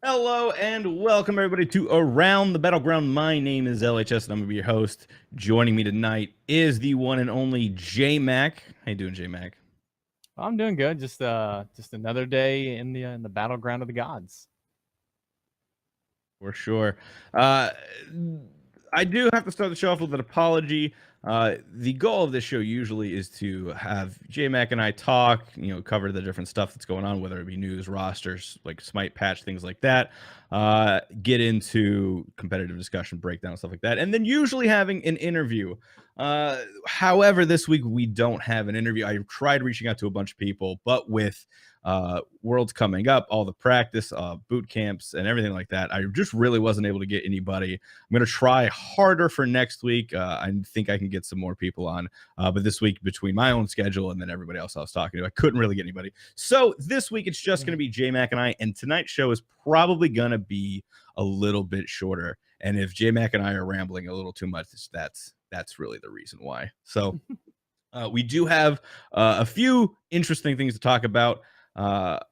Hello and welcome everybody to Around the Battleground. My name is LHS and I'm gonna be your host. Joining me tonight is the one and only JMac. How you doing, JMac? I'm doing good. Just another day in the battleground of the gods. For sure. Uh, I do have to start the show off with an apology. The goal of this show usually is to have JMac and I talk, cover the different stuff that's going on, whether it be news, rosters, like Smite patch, things like that. Get into competitive discussion, breakdown, stuff like that, and then usually having an interview. However, this week we don't have an interview. I tried reaching out to a bunch of people, but with Worlds coming up, all the practice, boot camps, and everything like that, I just really wasn't able to get anybody. I'm going to try harder for next week. I think I can get some more people on, but this week, between my own schedule and then everybody else I was talking to, I couldn't really get anybody. So this week, it's just going to be JMac and I, and tonight's show is probably going to be a little bit shorter. And if JMac and I are rambling a little too much, that's really the reason why. So we do have a few interesting things to talk about. Do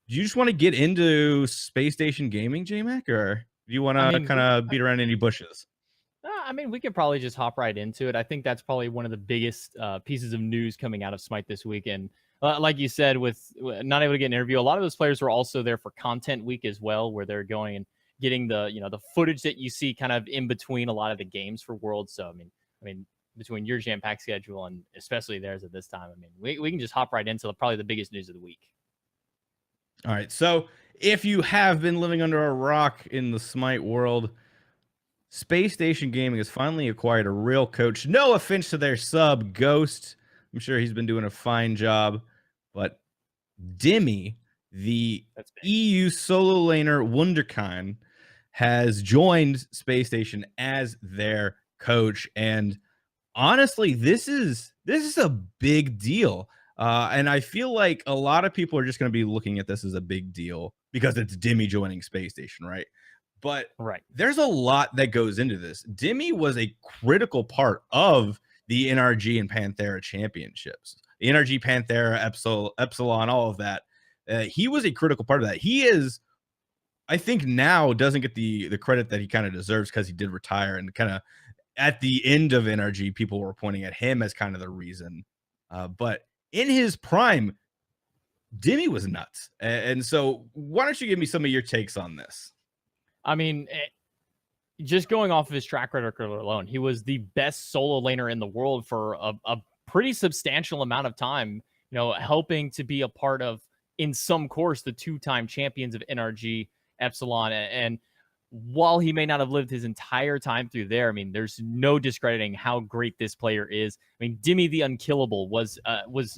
you just want to get into space station gaming, JMac, or do you want I to mean, kind of beat around any bushes? we could probably just hop right into it. I think that's probably one of the biggest pieces of news coming out of Smite this week. And like you said, with not able to get an interview, a lot of those players were also there for content week as well, where they're going and getting the footage that you see kind of in between a lot of the games for Worlds. So I mean, between your jam-packed schedule and especially theirs at this time, we can just hop right into probably the biggest news of the week. All right. So if you have been living under a rock in the Smite world, Space Station Gaming has finally acquired a real coach. No offense to their sub, Ghost. I'm sure he's been doing a fine job. But Dimi, the EU solo laner Wunderkind, has joined Space Station as their coach. And honestly, this is a big deal. And I feel like a lot of people are just going to be looking at this as a big deal because it's Dimi joining Space Station, right? But Right. there's a lot that goes into this. Dimi was a critical part of the NRG and Panthera championships. The NRG, Panthera, Epsilon, all of that. He was a critical part of that. He is, I think, now doesn't get the credit that he kind of deserves because he did retire, and kind of at the end of NRG, people were pointing at him as kind of the reason. But in his prime, Dimi was nuts. And so why don't you give me some of your takes on this? I mean, just going off of his track record alone, he was the best solo laner in the world for a pretty substantial amount of time, helping to be a part of, in some course, the two-time champions of NRG, Epsilon. And while he may not have lived his entire time through there, there's no discrediting how great this player is. Dimi the Unkillable was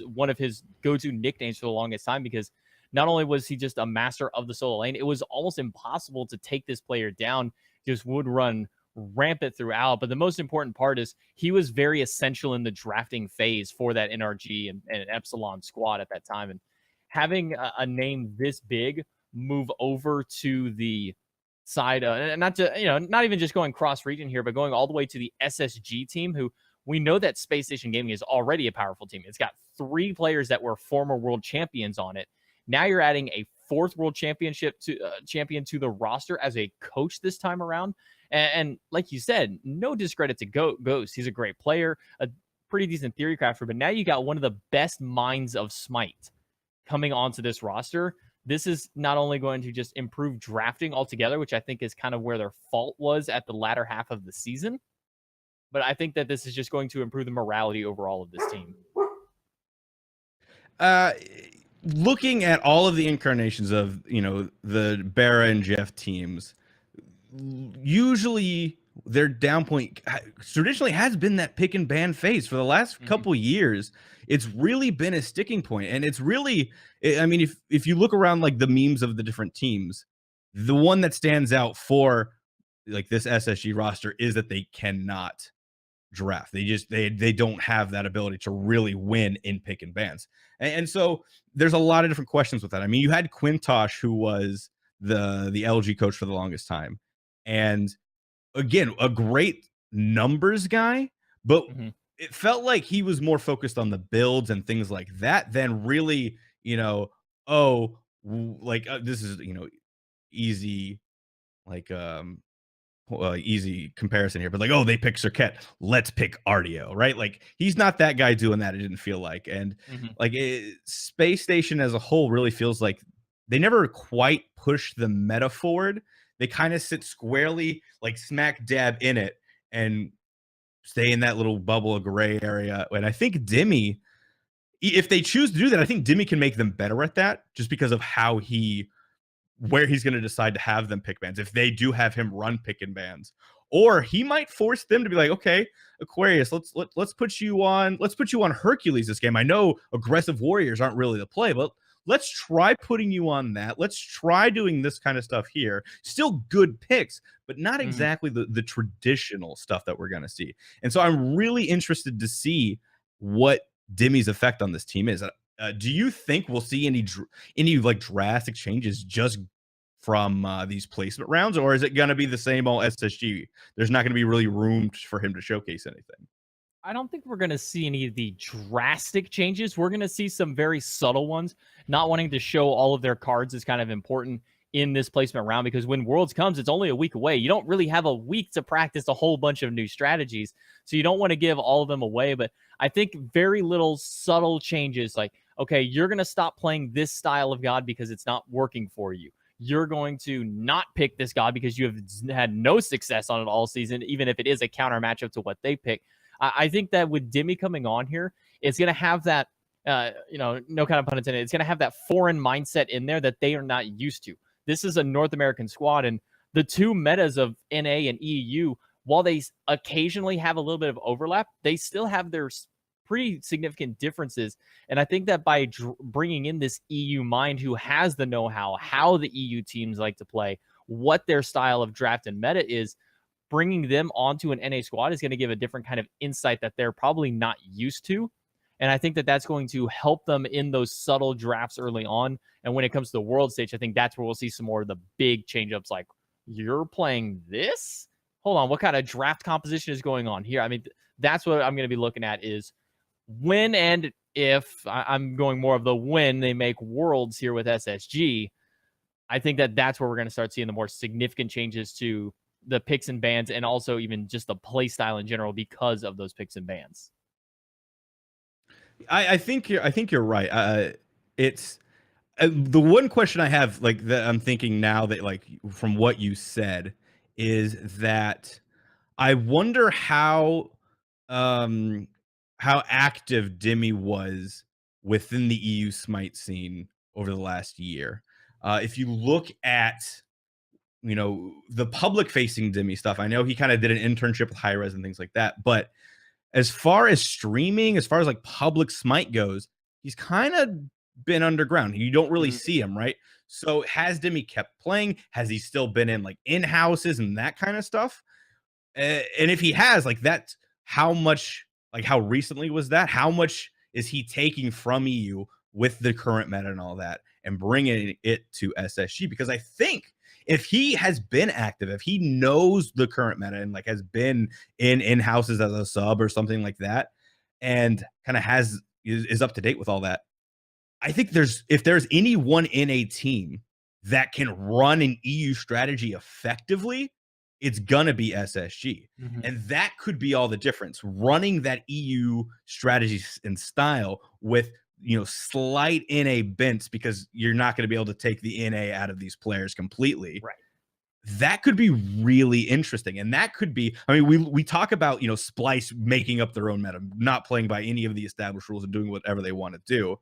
one of his go-to nicknames for the longest time, because not only was he just a master of the solo lane, it was almost impossible to take this player down. Just would run rampant throughout. But the most important part is he was very essential in the drafting phase for that NRG and Epsilon squad at that time. And having a name this big move over to the side, not even just going cross region here, but going all the way to the SSG team, who we know that Space Station Gaming is already a powerful team. It's got 3 players that were former world champions on it. Now you're adding a 4th world championship champion to the roster as a coach this time around. And like you said, no discredit to Ghost. He's a great player, a pretty decent theory crafter, but now you got one of the best minds of Smite coming onto this roster. This is not only going to just improve drafting altogether, which I think is kind of where their fault was at the latter half of the season, but I think that this is just going to improve the morality overall of this team. Looking at all of the incarnations of, the Barra and Jeff teams, usually their down point traditionally has been that pick and ban phase for the last couple years. It's really been a sticking point, and it's really, if you look around like the memes of the different teams, the one that stands out for like this SSG roster is that they cannot draft. They don't have that ability to really win in pick and bans. And so there's a lot of different questions with that. You had Quintosh, who was the LG coach for the longest time, and again, a great numbers guy, but it felt like he was more focused on the builds and things like that than really, this is, easy, like easy comparison here, but like, oh, they pick Cirquette, let's pick Artio, right? Like, he's not that guy doing that. It didn't feel like, and Mhm. like Space Station as a whole really feels like they never quite push the meta forward. They kind of sit squarely, like smack dab in it, and stay in that little bubble of gray area. And I think Dimi, if they choose to do that, I think Dimi can make them better at that, just because of how where he's going to decide to have them pick bands. If they do have him run picking bands, or he might force them to be like, okay, Aquarius, let's put you on Hercules this game. I know aggressive warriors aren't really the play, but let's try putting you on that. Let's try doing this kind of stuff here. Still good picks, but not Mhm. exactly the traditional stuff that we're going to see. And so I'm really interested to see what Dimi's effect on this team is. Do you think we'll see any like drastic changes just from these placement rounds, or is it going to be the same old SSG? There's not going to be really room for him to showcase anything. I don't think we're going to see any of the drastic changes. We're going to see some very subtle ones. Not wanting to show all of their cards is kind of important in this placement round, because when Worlds comes, it's only a week away. You don't really have a week to practice a whole bunch of new strategies. So you don't want to give all of them away. But I think very little subtle changes, like, okay, you're going to stop playing this style of God because it's not working for you. You're going to not pick this God because you have had no success on it all season, even if it is a counter matchup to what they pick. I think that with Dimi coming on here, it's going to have that, no kind of pun intended, it's going to have that foreign mindset in there that they are not used to. This is a North American squad, and the two metas of NA and EU, while they occasionally have a little bit of overlap, they still have their pretty significant differences. And I think that by bringing in this EU mind who has the know-how, how the EU teams like to play, what their style of draft and meta is, bringing them onto an NA squad is going to give a different kind of insight that they're probably not used to. And I think that that's going to help them in those subtle drafts early on. And when it comes to the world stage, I think that's where we'll see some more of the big change-ups, like, you're playing this? Hold on, what kind of draft composition is going on here? I mean, that's what I'm going to be looking at, is when and if, I'm going more of the when they make worlds here with SSG. I think that that's where we're going to start seeing the more significant changes to the picks and bans, and also even just the play style in general because of those picks and bans. I think you're right. It's the one question I have, like, that I'm thinking now, that like from what you said, is that I wonder um how active Dimi was within the EU Smite scene over the last year. If you look at, the public facing Dimi stuff, I know he kind of did an internship with High Res and things like that, but as far as streaming, as far as like public Smite goes, he's kind of been underground. You don't really see him, right? So has Dimi kept playing? Has he still been in like in houses and that kind of stuff? And if he has, like, that's how much, like, how recently was that? How much is he taking from EU with the current meta and all that, and bringing it to SSG? Because I think if he has been active, if he knows the current meta and like has been in houses as a sub or something like that, and kind of is up to date with all that, I think if there's anyone in a team that can run an EU strategy effectively, it's gonna be SSG. Mm-hmm. And that could be all the difference. Running that EU strategy and style with, slight NA bents, because you're not going to be able to take the NA out of these players completely. Right. That could be really interesting. And that could be, I mean, we talk about, Splice making up their own meta, not playing by any of the established rules and doing whatever they want to do,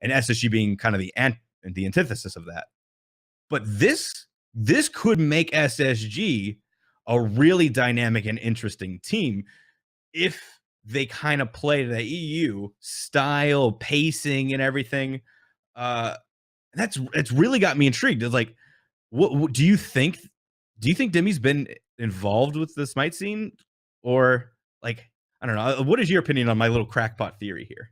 and SSG being kind of the antithesis of that. But this could make SSG a really dynamic and interesting team if they kind of play the EU style, pacing, and everything. It's really got me intrigued. It's like, what do you think? Do you think Dimi's been involved with the Smite scene, or like, I don't know? What is your opinion on my little crackpot theory here?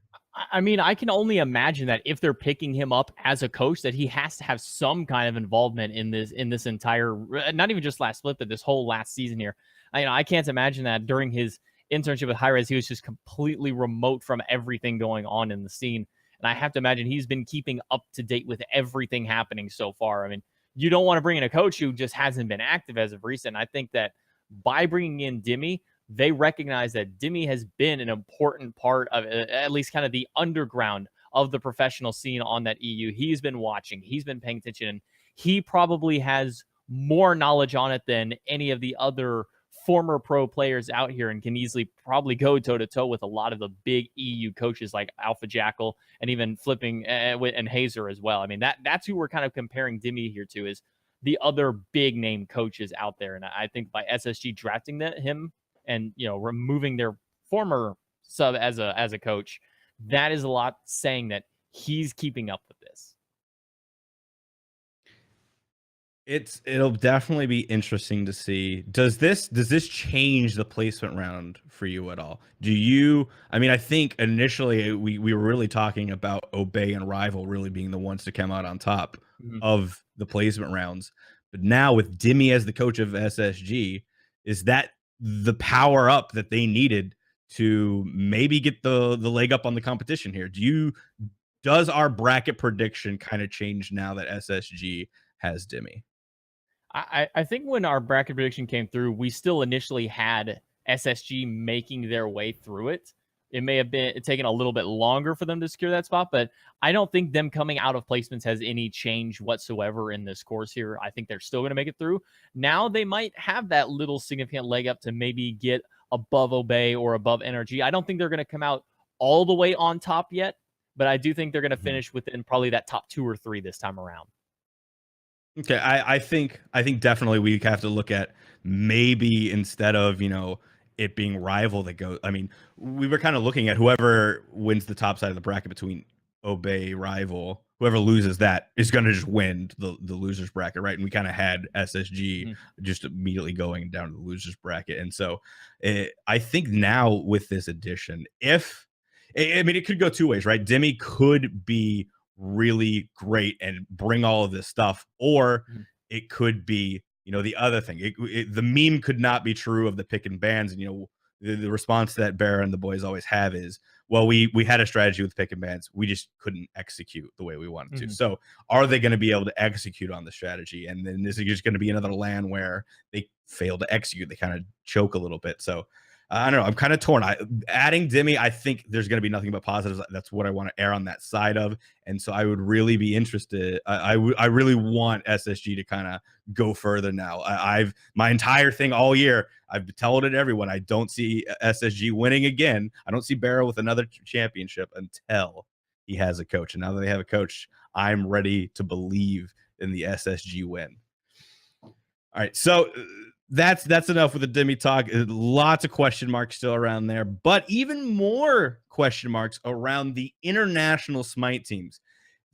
I mean, I can only imagine that if they're picking him up as a coach, that he has to have some kind of involvement in this entire, not even just last split, but this whole last season here. I can't imagine that during his internship with High Res, he was just completely remote from everything going on in the scene. And I have to imagine he's been keeping up to date with everything happening so far. I mean, you don't want to bring in a coach who just hasn't been active as of recent. I think that by bringing in Dimi, they recognize that Dimi has been an important part of at least kind of the underground of the professional scene on that EU. He's been watching, he's been paying attention, and he probably has more knowledge on it than any of the other former pro players out here, and can easily probably go toe to toe with a lot of the big EU coaches like Alpha Jackal and even flipping and Hazer as well. I mean, that's who we're kind of comparing Dimi here to, is the other big name coaches out there. And I think by SSG drafting him and, you know, removing their former sub as a coach, that is a lot saying that he's keeping up with this. It'll definitely be interesting to see. Does this change the placement round for you at all? I mean, I think initially we were really talking about Obey and Rival really being the ones to come out on top of the placement rounds. But now with Dimi as the coach of SSG, is that the power up that they needed to maybe get the leg up on the competition here? Does our bracket prediction kind of change now that SSG has Dimi? I think when our bracket prediction came through, we still initially had SSG making their way through it. It may have been taken a little bit longer for them to secure that spot, but I don't think them coming out of placements has any change whatsoever in this course here. I think they're still going to make it through. Now they might have that little significant leg up to maybe get above Obey or above NRG. I don't think they're going to come out all the way on top yet, but I do think they're going to finish within probably that top 2 or 3 this time around. Okay, I think definitely we have to look at maybe instead of, you know, it being Rival that goes. I mean, we were kind of looking at whoever wins the top side of the bracket between Obey, Rival. Whoever loses that is going to just win the losers bracket, right? And we kind of had SSG just immediately going down to the losers bracket, and so I think now with this addition, I mean, it could go 2 ways, right? Dimi could be really great and bring all of this stuff, or it could be, you know, the other thing. The meme could not be true of the pick and bans, and, you know, the response that Bear and the boys always have is, well, we had a strategy with pick and bans, we just couldn't execute the way we wanted to. So are they going to be able to execute on the strategy? And then this is just going to be another LAN where they fail to execute, they kind of choke a little bit. So I don't know. I'm kind of torn. Adding Dimi, I think there's going to be nothing but positives. That's what I want to err on that side of. And so I would really be interested. I really want SSG to kind of go further now. My entire thing all year, I've been telling it to everyone, I don't see SSG winning again. I don't see Barrow with another championship until he has a coach. And now that they have a coach, I'm ready to believe in the SSG win. All right. So that's enough with the Dimi talk. Lots of question marks still around there, but even more question marks around the international Smite teams.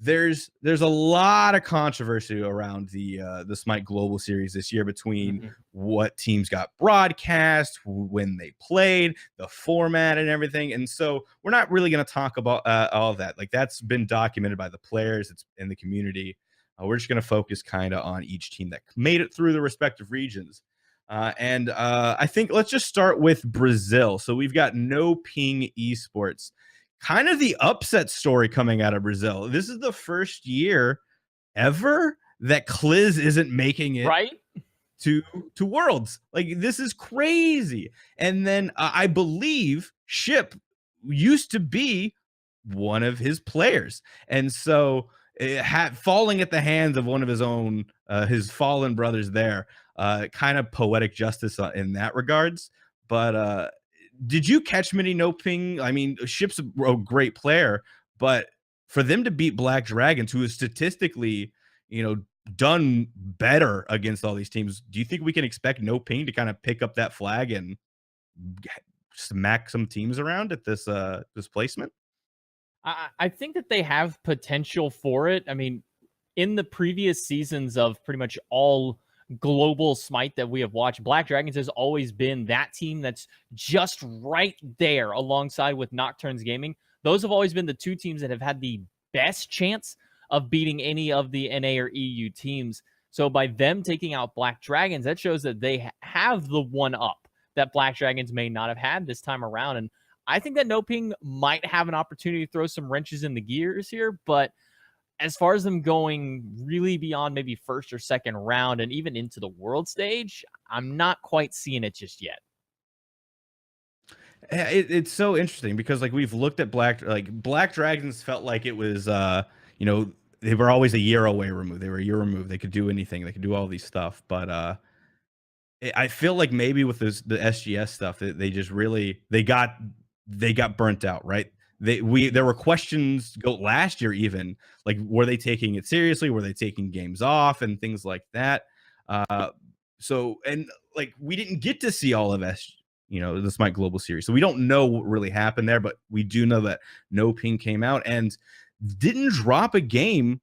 There's a lot of controversy around the Smite Global Series this year between what teams got broadcast, when they played, the format, and everything. And so we're not really going to talk about all of that. Like, that's been documented by the players. It's in the community. We're just going to focus kind of on each team that made it through the respective regions. I think let's just start with Brazil. So we've got No Ping Esports, kind of the upset story coming out of Brazil. This is the first year ever that Cliz isn't making it to Worlds. Like, this is crazy. And then I believe Ship used to be one of his players. And so falling at the hands of one of his own, his fallen brothers there, kind of poetic justice in that regards. But did you catch many No Ping? I mean, Ship's a great player, but for them to beat Black Dragons, who is statistically, you know, done better against all these teams, do you think we can expect No Ping to kind of pick up that flag and smack some teams around at this placement? I think that they have potential for it. I mean, in the previous seasons of pretty much all global Smite that we have watched, Black Dragons has always been that team that's just right there alongside with Nocturnes Gaming. Those have always been the 2 teams that have had the best chance of beating any of the NA or EU teams. So by them taking out Black Dragons, that shows that they have the one up that Black Dragons may not have had this time around. And I think that No Ping might have an opportunity to throw some wrenches in the gears here, but as far as them going really beyond maybe first or second round and even into the world stage, I'm not quite seeing it just yet. It's so interesting because like we've looked at Black Dragons felt like it was you know, they were always a year away removed. They were a year removed. They could do anything. They could do all these stuff. But I feel like maybe with the SGS stuff, they just really they got burnt out, right? There were questions go last year even like were they taking it seriously? Were they taking games off and things like that? Uh, so and like we didn't get to see all of the Smite Global Series, so we don't know what really happened there, but we do know that No Ping came out and didn't drop a game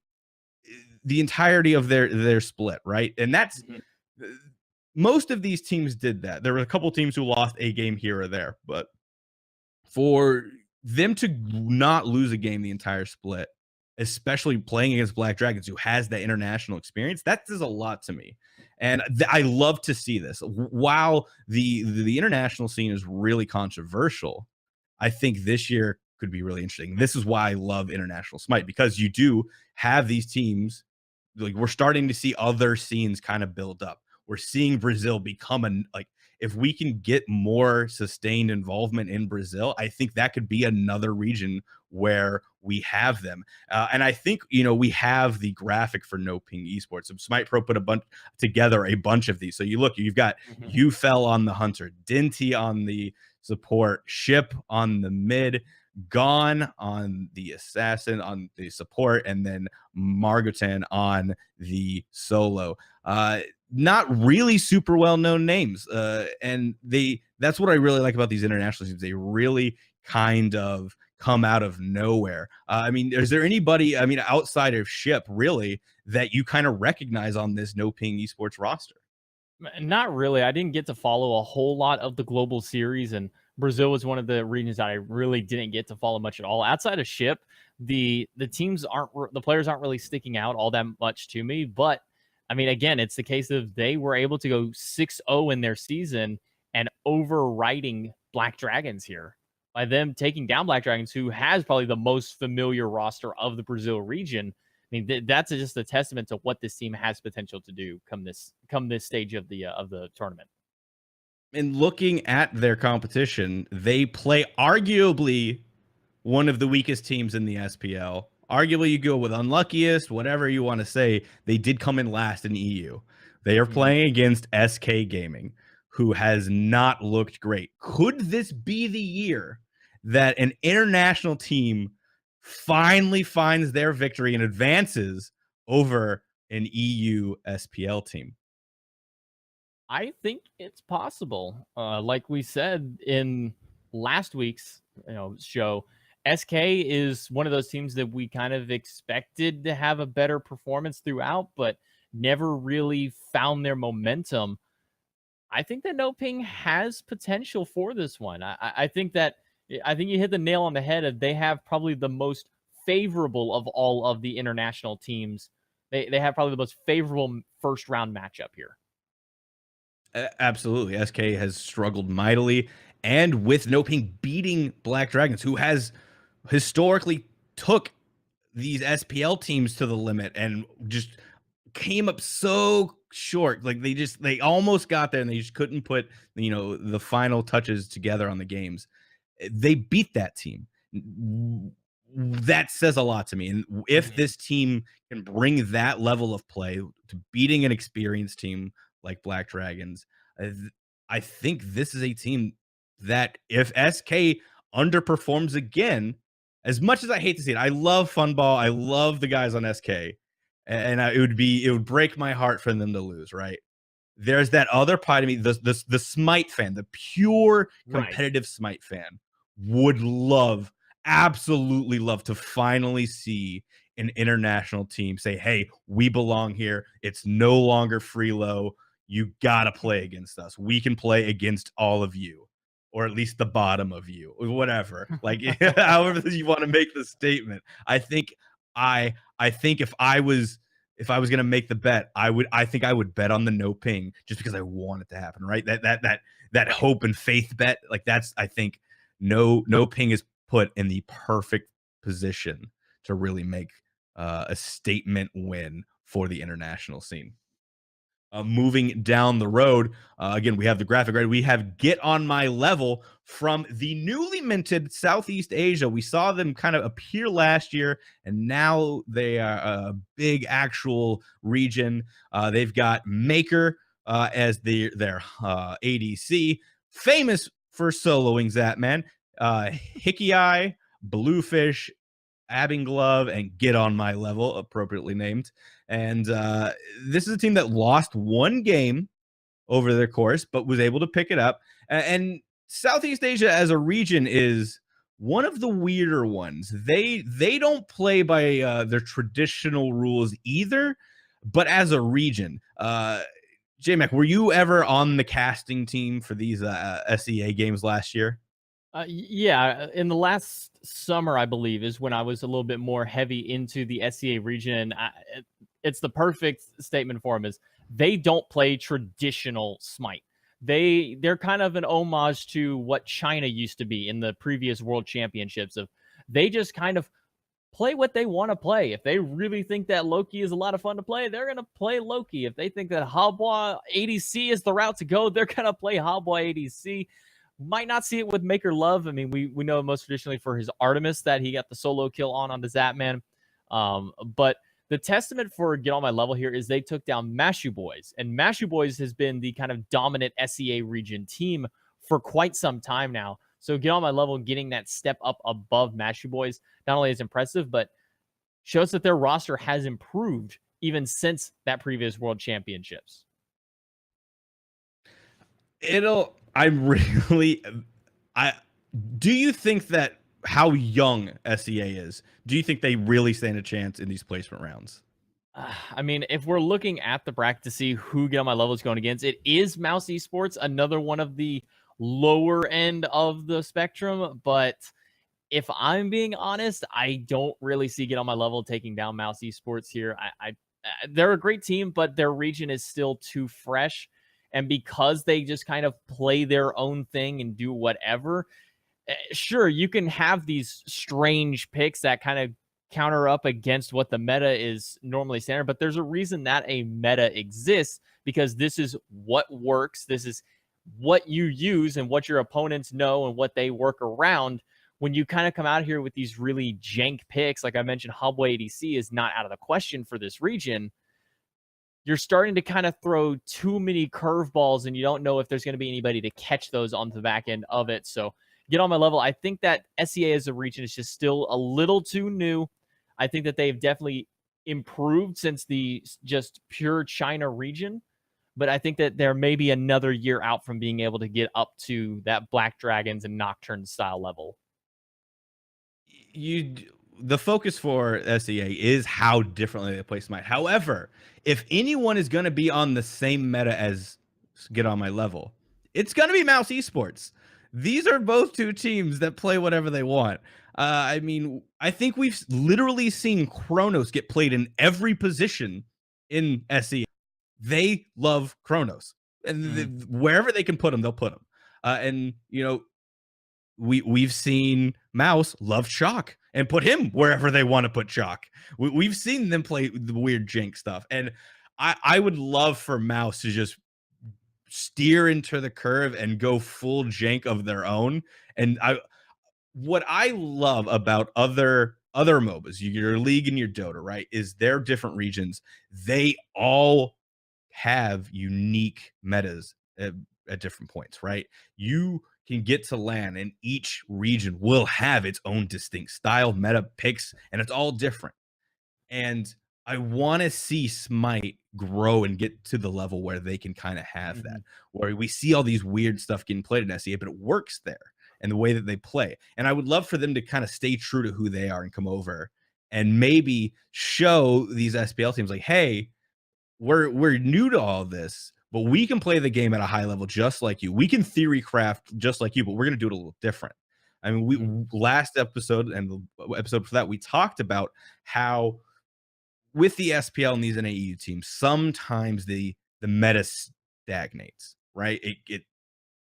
the entirety of their split, right? And that's most of these teams did that. There were a couple teams who lost a game here or there, but for them to not lose a game the entire split, especially playing against Black Dragons, who has that international experience, that says a lot to me. And I love to see this. While the international scene is really controversial, I think this year could be really interesting. This is why I love international Smite, because you do have these teams. Like we're starting to see other scenes kind of build up. We're seeing Brazil become if we can get more sustained involvement in Brazil, I think that could be another region where we have them. And I think, we have the graphic for No Ping Esports. So Smite Pro put a bunch of these. So you've got UFEL on the Hunter, Dinty on the support, Ship on the mid, Gone on the assassin on the support, and then Margotan on the solo. Not really super well-known names. And that's what I really like about these international teams. They really kind of come out of nowhere. Is there anybody, outside of Ship, really, that you kind of recognize on this No Ping Esports roster? Not really. I didn't get to follow a whole lot of the global series, and Brazil was one of the regions that I really didn't get to follow much at all. Outside of Ship, the players aren't really sticking out all that much to me. But again, it's the case of they were able to go 6-0 in their season and overriding Black Dragons here by them taking down Black Dragons, who has probably the most familiar roster of the Brazil region. That's just a testament to what this team has potential to do come this stage of the tournament. And looking at their competition, they play arguably one of the weakest teams in the SPL. Arguably, you go with unluckiest, whatever you want to say. They did come in last in EU. They are playing against SK Gaming, who has not looked great. Could this be the year that an international team finally finds their victory and advances over an EU SPL team? I think it's possible. Like we said in last week's show, SK is one of those teams that we kind of expected to have a better performance throughout, but never really found their momentum. I think that No Ping has potential for this one. I think you hit the nail on the head of they have probably the most favorable of all of the international teams. They have probably the most favorable first round matchup here. Absolutely. SK has struggled mightily, and with No Ping beating Black Dragons, who has historically took these SPL teams to the limit and just came up so short. Like they almost got there and they just couldn't put, the final touches together on the games. They beat that team. That says a lot to me. And if this team can bring that level of play to beating an experienced team like Black Dragons, I think this is a team that if SK underperforms again, as much as I hate to see it, I love Funball. I love the guys on SK, and it would break my heart for them to lose. Right? There's that other part of me, the Smite fan, the pure competitive Smite fan, would absolutely love to finally see an international team say, "Hey, we belong here. It's no longer freelo. You gotta play against us. We can play against all of you, or at least the bottom of you, or whatever." Like, however you want to make the statement. I think if I was gonna make the bet, I think I would bet on the No Ping just because I want it to happen, right? That hope and faith bet, like that's I think No Ping is put in the perfect position to really make a statement win for the international scene. Moving down the road, again, we have the graphic, right? We have Get On My Level from the newly minted Southeast Asia. We saw them kind of appear last year, and now they are a big actual region. They've got Maker as their ADC, famous for soloing Zapman, Hickey Eye, Bluefish, Abbing Glove, and Get On My Level, appropriately named. And this is a team that lost one game over their course, but was able to pick it up. And Southeast Asia as a region is one of the weirder ones. They don't play by their traditional rules either, but as a region. JMac, were you ever on the casting team for these SEA games last year? Yeah, in the last summer, I believe, is when I was a little bit more heavy into the SCA region. It's the perfect statement for them is they don't play traditional Smite. They're kind of an homage to what China used to be in the previous World Championships. Of they just kind of play what they want to play. If they really think that Loki is a lot of fun to play, they're going to play Loki. If they think that Habwa ADC is the route to go, they're going to play Habwa ADC. Might not see it with Maker Love. I mean, we know most traditionally for his Artemis that he got the solo kill on the Zapman. But the testament for Get On My Level here is they took down Mashu Boys. And Mashu Boys has been the kind of dominant SEA region team for quite some time now. So Get On My Level getting that step up above Mashu Boys not only is impressive, but shows that their roster has improved even since that previous World Championships. Do you think that how young SEA is, do you think they really stand a chance in these placement rounds? I mean, if we're looking at the bracket to see who Get On My Level is going against, it is Mouse Esports, another one of the lower end of the spectrum. But if I'm being honest, I don't really see Get On My Level taking down Mouse Esports here. They're a great team, but their region is still too fresh. And because they just kind of play their own thing and do whatever, sure, you can have these strange picks that kind of counter up against what the meta is normally standard, but there's a reason that a meta exists because this is what works. This is what you use and what your opponents know and what they work around. When you kind of come out here with these really jank picks, like I mentioned, Hubway ADC is not out of the question for this region. You're starting to kind of throw too many curveballs and you don't know if there's going to be anybody to catch those on the back end of it. So Get On My Level, I think that SEA as a region is just still a little too new. I think that they've definitely improved since the just pure China region, but I think that there may be another year out from being able to get up to that Black Dragons and Nocturne style level. The focus for SEA is how differently they play Smite. However, if anyone is going to be on the same meta as Get On My Level, it's going to be Mouse Esports. These are both two teams that play whatever they want. I mean, I think we've literally seen Kronos get played in every position in SEA. They love Kronos, and wherever they can put them, they'll put them. And you know, we've seen Mouse love Shock and put him wherever they want to put Shock. We've seen them play the weird jank stuff, and I would love for Mouse to just steer into the curve and go full jank of their own. And what I love about other MOBAs, your League and your Dota, right, is they're different regions. They all have unique metas at different points, right? You can get to LAN, and each region will have its own distinct style, meta picks, and it's all different. And I want to see Smite grow and get to the level where they can kind of have that, where we see all these weird stuff getting played in SEA, but it works there and the way that they play. And I would love for them to kind of stay true to who they are and come over and maybe show these SPL teams like, hey, we're new to all this, but we can play the game at a high level just like you. We can theory craft just like you, but we're going to do it a little different. I mean, we last episode and the episode for that, we talked about how with the SPL and these NAEU teams, sometimes the meta stagnates, right? It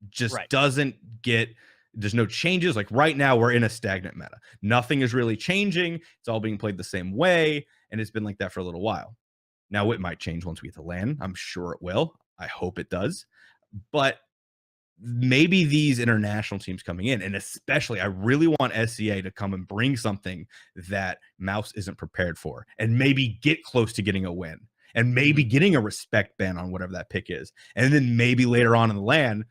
just doesn't get there's no changes. Like right now, we're in a stagnant meta. Nothing is really changing. It's all being played the same way, and it's been like that for a little while. Now it might change once we get to LAN. I'm sure it will. I hope it does. But maybe these international teams coming in, and especially I really want SCA to come and bring something that Mouse isn't prepared for, and maybe get close to getting a win, and maybe getting a respect ban on whatever that pick is. And then maybe later on in the LAN,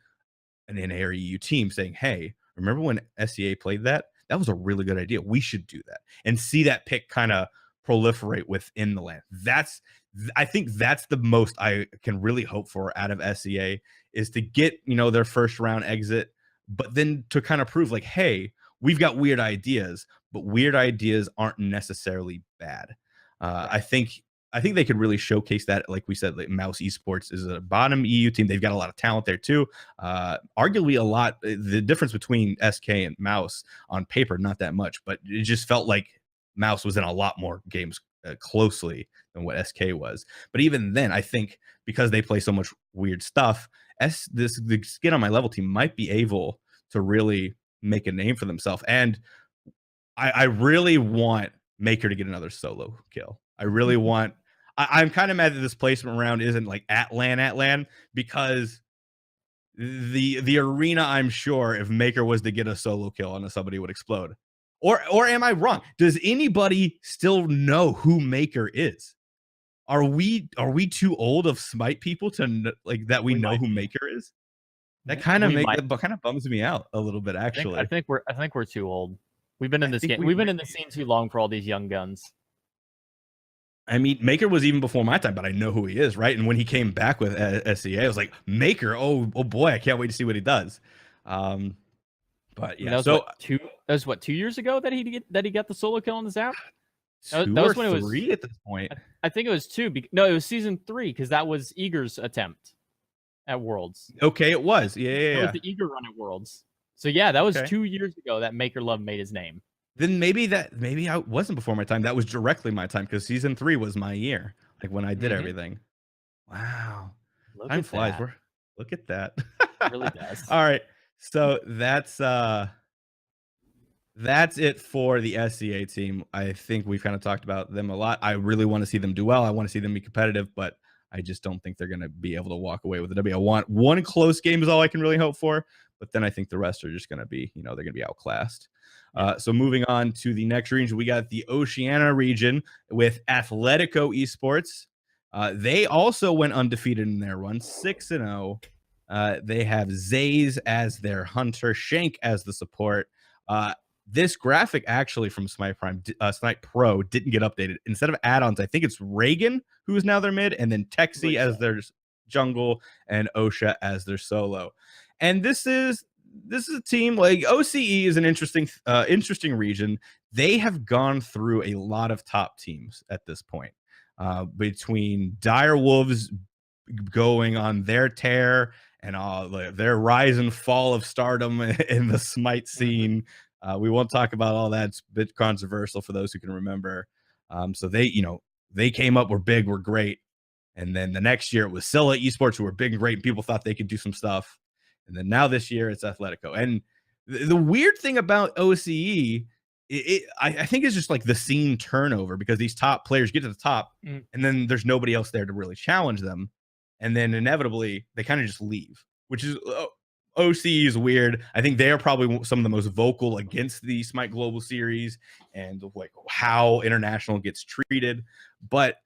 an NAREU team saying, hey, remember when SCA played that? That was a really good idea. We should do that. And see that pick kind of proliferate within the LAN. I think that's the most I can really hope for out of SCA, is to get, their first round exit, but then to kind of prove like, hey, we've got weird ideas, but weird ideas aren't necessarily bad. I think they could really showcase that. Like we said, like Mouse Esports is a bottom EU team. They've got a lot of talent there too. Arguably a lot. The difference between SK and Mouse on paper, not that much, but it just felt like Mouse was in a lot more games closely than what SK was. But even then, I think because they play so much weird stuff, the Skin on My Level team might be able to really make a name for themselves. And I really want Maker to get another solo kill. I really want. I'm kind of mad that this placement round isn't like at LAN, because the arena, I'm sure if Maker was to get a solo kill on somebody, would explode. Or am I wrong? Does anybody still know who Maker is? Are we too old of Smite people to like that we know who Maker is? That kind of bums me out a little bit, actually. I think we're too old. We've been in this game. We've been in the scene too long for all these young guns. I mean, Maker was even before my time, but I know who he is, right? And when he came back with SCA, I was like, Maker, oh boy, I can't wait to see what he does. But yeah, that was what 2 years ago that he got the solo kill on the Zap. That was when it was 3 at this point. I think it was 2. No, it was season 3, because that was Eager's attempt at Worlds. Okay, it was. Yeah. It was the Eager run at Worlds. So yeah, that was 2 years ago that Maker Love made his name. Then maybe I wasn't before my time. That was directly my time, because season 3 was my year, like when I did everything. Wow, time flies. Look at that. It really does. All right, so that's it for the SCA team. I think we've kind of talked about them a lot. I really want to see them do well. I want to see them be competitive, but I just don't think they're going to be able to walk away with the W. I want one close game is all I can really hope for, but then I think the rest are just going to be, they're going to be outclassed. So moving on to the next region, we got the Oceania region with Atletico Esports. They also went undefeated in their run, 6-0. They have Zays as their hunter, Shank as the support. This graphic actually from Smite Pro didn't get updated. Instead of add-ons, I think it's Reagan who is now their mid, and then Texi as their jungle, and Osha as their solo. And this is a team like OCE is an interesting region. They have gone through a lot of top teams at this point, between Dire Wolves going on their tear and their rise and fall of stardom in the Smite scene. We won't talk about all that. It's a bit controversial for those who can remember. So they came up, were big, were great. And then the next year it was Scylla Esports, who were big and great, and people thought they could do some stuff. And then now this year it's Atletico. And the weird thing about OCE, I think it's just like the scene turnover, because these top players get to the top and then there's nobody else there to really challenge them. And then inevitably they kind of just leave, which is OCE is weird. I think they are probably some of the most vocal against the Smite Global Series and like how international gets treated. But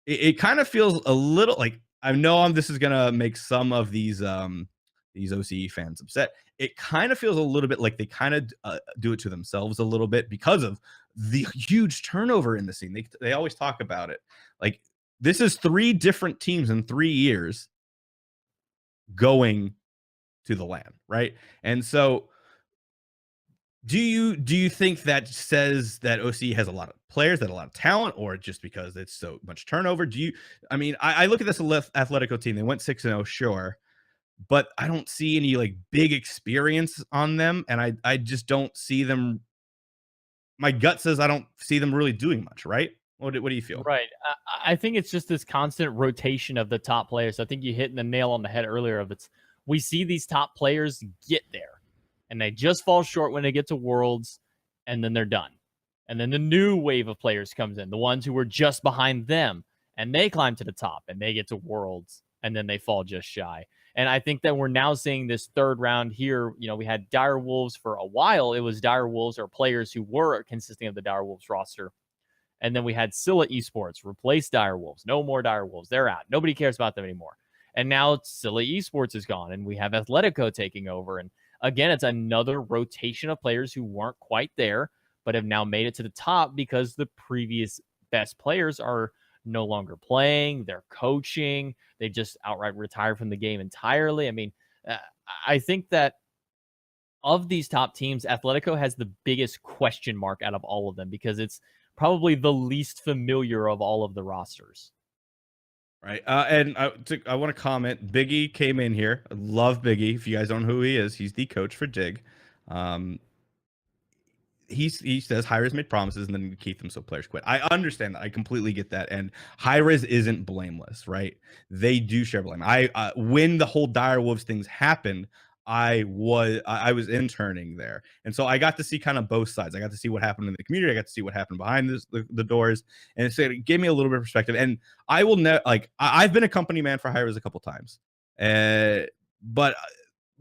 it kind of feels a little like, I know this is going to make some of these OCE fans upset. It kind of feels a little bit like they kind of do it to themselves a little bit because of the huge turnover in the scene. They always talk about it. Like, this is 3 different teams in 3 years going to the LAN, right? And so do you think that says that OCE has a lot of players, that a lot of talent, or just because it's so much turnover? I look at this Atletico team. They went 6-0, sure, but I don't see any like big experience on them, and I just don't see them. My gut says I don't see them really doing much, right? What do you feel? Right. I think it's just this constant rotation of the top players. I think you hit the nail on the head earlier of it. We see these top players get there. and they just fall short when they get to Worlds, and then they're done. And then the new wave of players comes in, the ones who were just behind them, and they climb to the top, and they get to Worlds, and then they fall just shy. And I think that we're now seeing this third round here. You know, we had Dire Wolves for a while. It was Dire Wolves or players who were consisting of the Dire Wolves roster. And then we had Scylla Esports replace Dire Wolves. No more Dire Wolves. They're out. Nobody cares about them anymore. And now Scylla Esports is gone, and we have Athletico taking over. And again, it's another rotation of players who weren't quite there, but have now made it to the top because the previous best players are no longer playing. They're coaching. They just outright retired from the game entirely. I mean, I think that of these top teams, Athletico has the biggest question mark out of all of them because it's probably the least familiar of all of the rosters. Right. And I want to comment. Biggie came in here. I love Biggie. If you guys don't know who he is, he's the coach for Dig. He says Hi-Rez made promises and then keep them so players quit. I understand that. I completely get that. And Hi-Rez isn't blameless, right? They do share blame. When the whole Dire Wolves things happened, I was interning there, and so I got to see kind of both sides. I got to see what happened in the community. I got to see what happened behind the doors, and so it gave me a little bit of perspective. And I will I've been a company man for Hi-Rez a couple times, but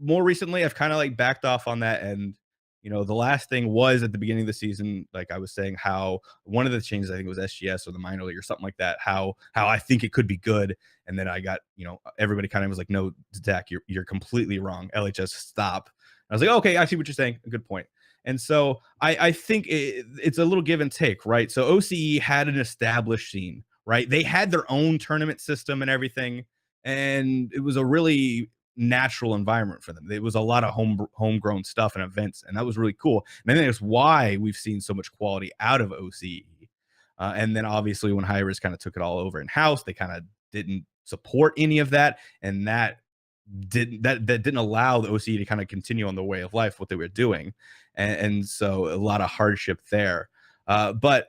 more recently I've kind of like backed off on that. And you know, the last thing was at the beginning of the season, like I was saying, how one of the changes, I think it was SGS or the minor league or something like that, how I think it could be good. And then I got, you know, everybody kind of was like, no, Zach, you're completely wrong. LHS, stop. And I was like, okay, I see what you're saying. A good point. And so I think it's a little give and take, right? So OCE had an established scene, right? They had their own tournament system and everything. And it was a really natural environment for them. It was a lot of homegrown stuff and events, and that was really cool. And I think that's why we've seen so much quality out of OCE. And then obviously when Hi-Rez kind of took it all over in house, they kind of didn't support any of that, and that didn't allow the OCE to kind of continue on the way of life what they were doing, and so a lot of hardship there. But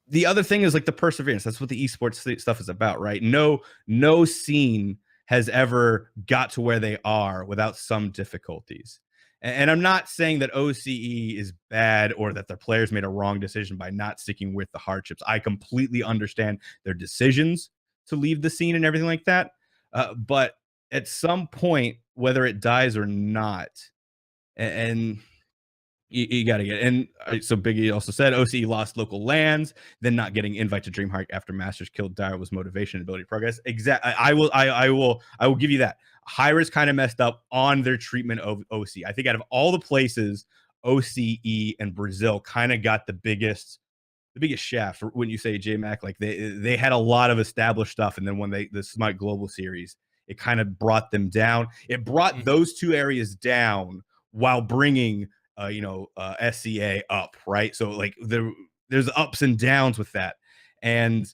the other thing is like the perseverance. That's what the esports stuff is about, right? No scene has ever got to where they are without some difficulties. And I'm not saying that OCE is bad or that their players made a wrong decision by not sticking with the hardships. I completely understand their decisions to leave the scene and everything like that. But at some point, whether it dies or not, and you got to get. And so Biggie also said OCE lost local lands, then not getting invite to DreamHack after Masters killed Dire was motivation and ability to progress. Exactly. I will give you that. Hi-Rez kind of messed up on their treatment of OC. I think out of all the places, OCE and Brazil kind of got the biggest shaft. When you say JMac, like they had a lot of established stuff, and then when the Smite Global Series, it kind of brought them down. It brought those two areas down while bringing SCA up, right? So like there's ups and downs with that, and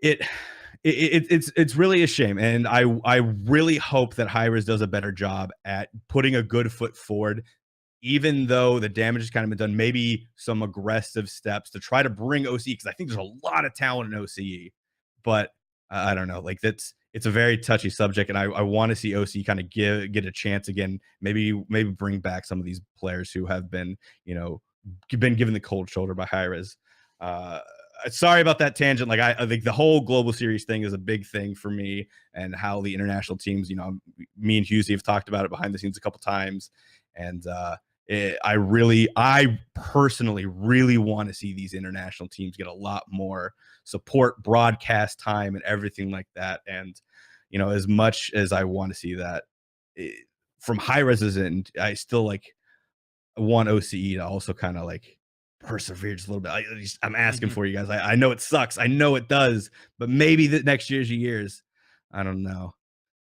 it's really a shame. And I really hope that Hi-Rez does a better job at putting a good foot forward, even though the damage has kind of been done. Maybe some aggressive steps to try to bring OCE, because I think there's a lot of talent in OCE, but I don't know. Like it's a very touchy subject, and I want to see OC kind of get a chance again. Maybe bring back some of these players who have been given the cold shoulder by Hi-Rez. Sorry about that tangent. Like I think the whole global series thing is a big thing for me, and how the international teams. Me and Husey have talked about it behind the scenes a couple times, and I personally really want to see these international teams get a lot more support, broadcast time, and everything like that. And as much as I want to see that from Hi-Rez's end, I still want OCE to also kind of like persevere just a little bit. I'm asking for you guys. I know it sucks. I know it does, but maybe the next year's years. I don't know.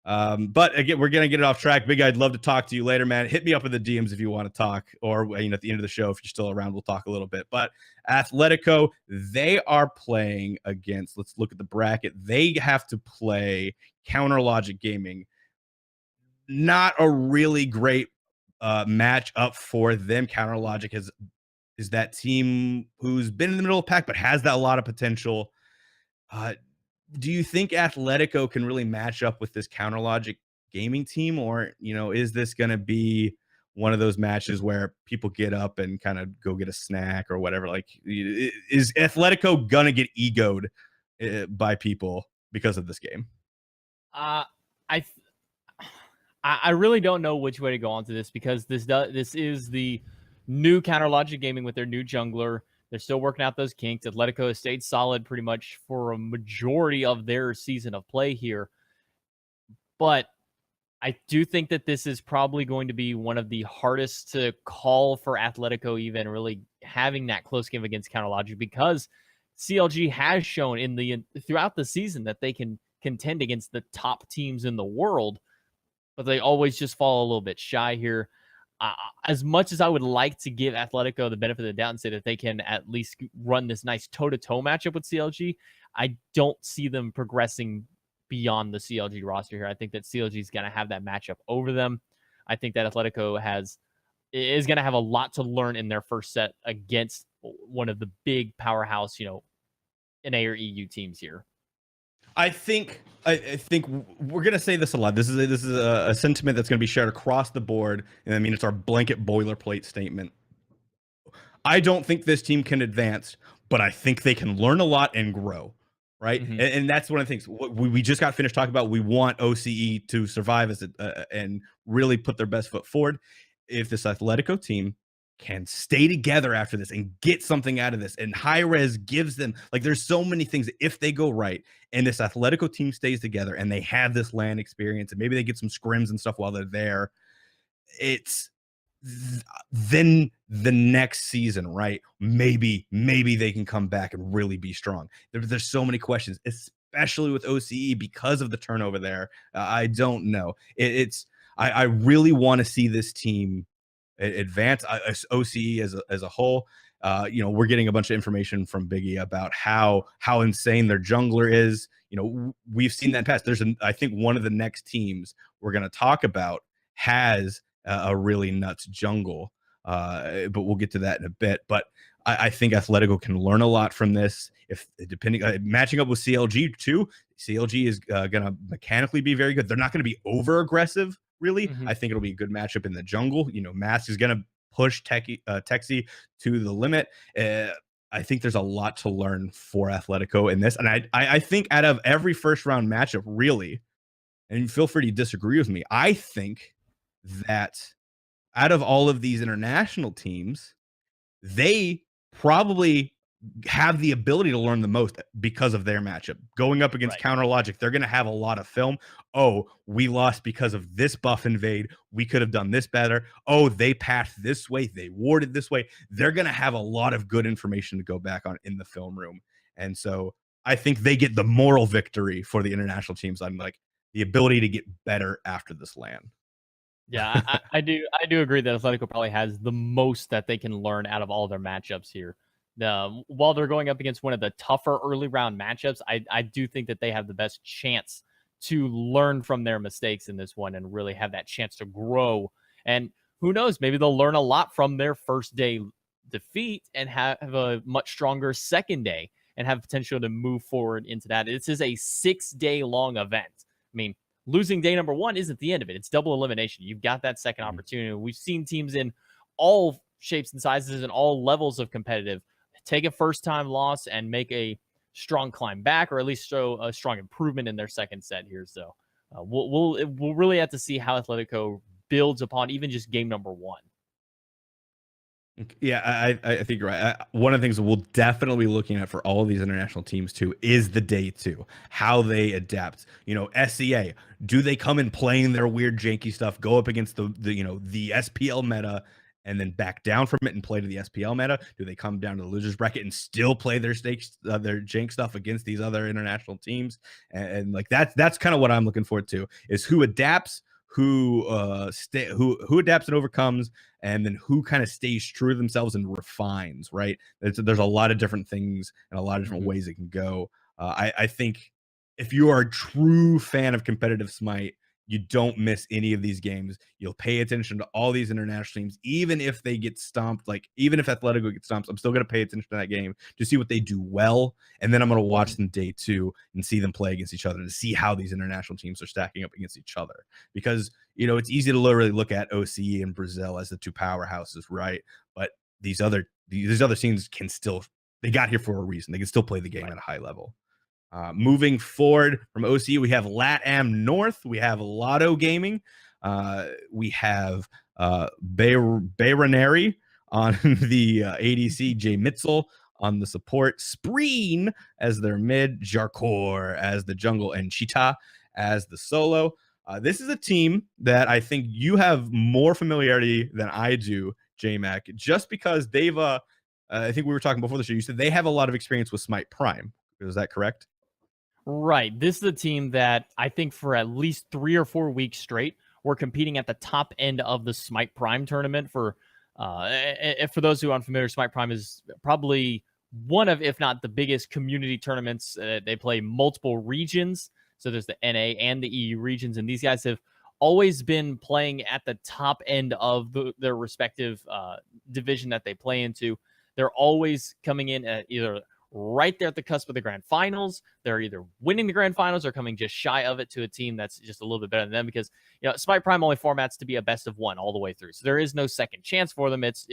But again, we're gonna get it off track. Big, I'd love to talk to you later, man. Hit me up in the DMs if you want to talk, or at the end of the show, if you're still around, we'll talk a little bit. But Athletico, they are playing against, let's look at the bracket. They have to play Counter Logic Gaming. Not a really great match up for them. Counter Logic is that team who's been in the middle of the pack but has that a lot of potential. Do you think Athletico can really match up with this Counter Logic Gaming team, or is this going to be one of those matches where people get up and kind of go get a snack or whatever. Like, is Atletico gonna get egoed by people because of this game? Uh, I I really don't know which way to go on to this, because this is the new Counter Logic Gaming with their new jungler. They're still working out those kinks. Atletico has stayed solid pretty much for a majority of their season of play here. But I do think that this is probably going to be one of the hardest to call for Atletico, even really having that close game against Counter Logic, because CLG has shown throughout the season that they can contend against the top teams in the world, but they always just fall a little bit shy here. As much as I would like to give Atletico the benefit of the doubt and say that they can at least run this nice toe-to-toe matchup with CLG, I don't see them progressing beyond the CLG roster here. I think that CLG is going to have that matchup over them. I think that Atletico is going to have a lot to learn in their first set against one of the big powerhouse, NA or EU teams here. I think we're gonna say this a lot. This is a sentiment that's gonna be shared across the board, and I mean it's our blanket boilerplate statement. I don't think this team can advance, but I think they can learn a lot and grow, right? Mm-hmm. And that's one of the things we just got finished talking about. We want OCE to survive and really put their best foot forward. If this Atletico team can stay together after this and get something out of this, and Hi-Rez gives them, like, there's so many things, if they go right and this Atletico team stays together and they have this LAN experience and maybe they get some scrims and stuff while they're there, it's then the next season, right? Maybe they can come back and really be strong. There's so many questions, especially with OCE because of the turnover there. I don't know. I really want to see this team advance. OCE as a whole. We're getting a bunch of information from Biggie about how insane their jungler is. We've seen that in the past. I think one of the next teams we're going to talk about has a really nuts jungle, but we'll get to that in a bit. But I think Atletico can learn a lot from this. If depending matching up with CLG too, CLG is going to mechanically be very good. They're not going to be over aggressive, really. Mm-hmm. I think it'll be a good matchup in the jungle. Mask is going to push Texi to the limit. I think there's a lot to learn for Atletico in this, and I think out of every first round matchup, really, and feel free to disagree with me, I think that out of all of these international teams, they probably have the ability to learn the most because of their matchup. Going up against Counter Logic, they're going to have a lot of film. Oh, we lost because of this buff invade. We could have done this better. Oh, they passed this way. They warded this way. They're going to have a lot of good information to go back on in the film room. And so I think they get the moral victory for the international teams on, like, the ability to get better after this LAN. Yeah, I do agree that Atletico probably has the most that they can learn out of all their matchups here. While they're going up against one of the tougher early round matchups, I do think that they have the best chance to learn from their mistakes in this one and really have that chance to grow. And who knows, maybe they'll learn a lot from their first day defeat and have a much stronger second day and have potential to move forward into that. This is a 6-day long event. I mean, losing day number 1 isn't the end of it. It's double elimination. You've got that second opportunity. We've seen teams in all shapes and sizes and all levels of competitive take a first-time loss and make a strong climb back, or at least show a strong improvement in their second set here. So we'll really have to see how Atletico builds upon even just game number 1. Yeah, I think you're right. One of the things we'll definitely be looking at for all of these international teams too is the day 2, how they adapt. SCA, do they come in playing their weird janky stuff, go up against the SPL meta, and then back down from it and play to the SPL meta? Do they come down to the losers bracket and still play their jank stuff against these other international teams? And like that's kind of what I'm looking forward to, is who adapts, who adapts and overcomes, and then who kind of stays true to themselves and refines, right? There's a lot of different things and a lot of different ways it can go. I think if you are a true fan of competitive Smite, you don't miss any of these games. You'll pay attention to all these international teams, even if they get stomped. Like, even if Atletico gets stomped, I'm still going to pay attention to that game to see what they do well. And then I'm going to watch them day 2 and see them play against each other to see how these international teams are stacking up against each other. Because, it's easy to literally look at OCE and Brazil as the 2 powerhouses, right? But these other teams can still, they got here for a reason. They can still play the game at a high level. Moving forward from OCE, we have LATAM North. We have Lotto Gaming. We have Bayraneri on the ADC, Jay Mitzel on the support, Spreen as their mid, Jarkor as the jungle, and Cheetah as the solo. This is a team that I think you have more familiarity than I do, JMac, just because they've, I think we were talking before the show, you said they have a lot of experience with Smite Prime. Is that correct? Right. This is a team that I think for at least 3 or 4 weeks straight, we're competing at the top end of the Smite Prime tournament. For those who aren't familiar, Smite Prime is probably one of, if not the biggest community tournaments. They play multiple regions. So there's the NA and the EU regions, and these guys have always been playing at the top end of their respective division that they play into. They're always coming in at either right there at the cusp of the grand finals. They're either winning the grand finals or coming just shy of it to a team that's just a little bit better than them, because Smite Prime only formats to be a best of 1 all the way through. So there is no second chance for them. It's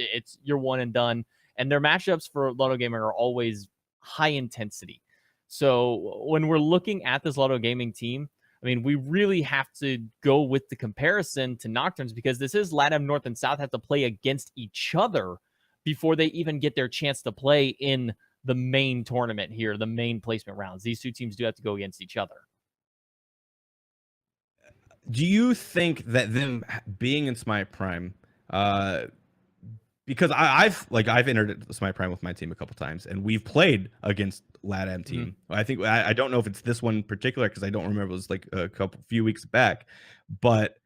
you're one and done. And their matchups for Lotto Gaming are always high intensity. So when we're looking at this Lotto Gaming team, I mean, we really have to go with the comparison to Nocturnes, because this is LATAM North and South have to play against each other before they even get their chance to play in the main tournament here, the main placement rounds. These 2 teams do have to go against each other. Do you think that them being in Smite Prime, because I've entered Smite Prime with my team a couple times, and we've played against LATAM team. I think I don't know if it's this one in particular, because I don't remember. It was like a few weeks back, but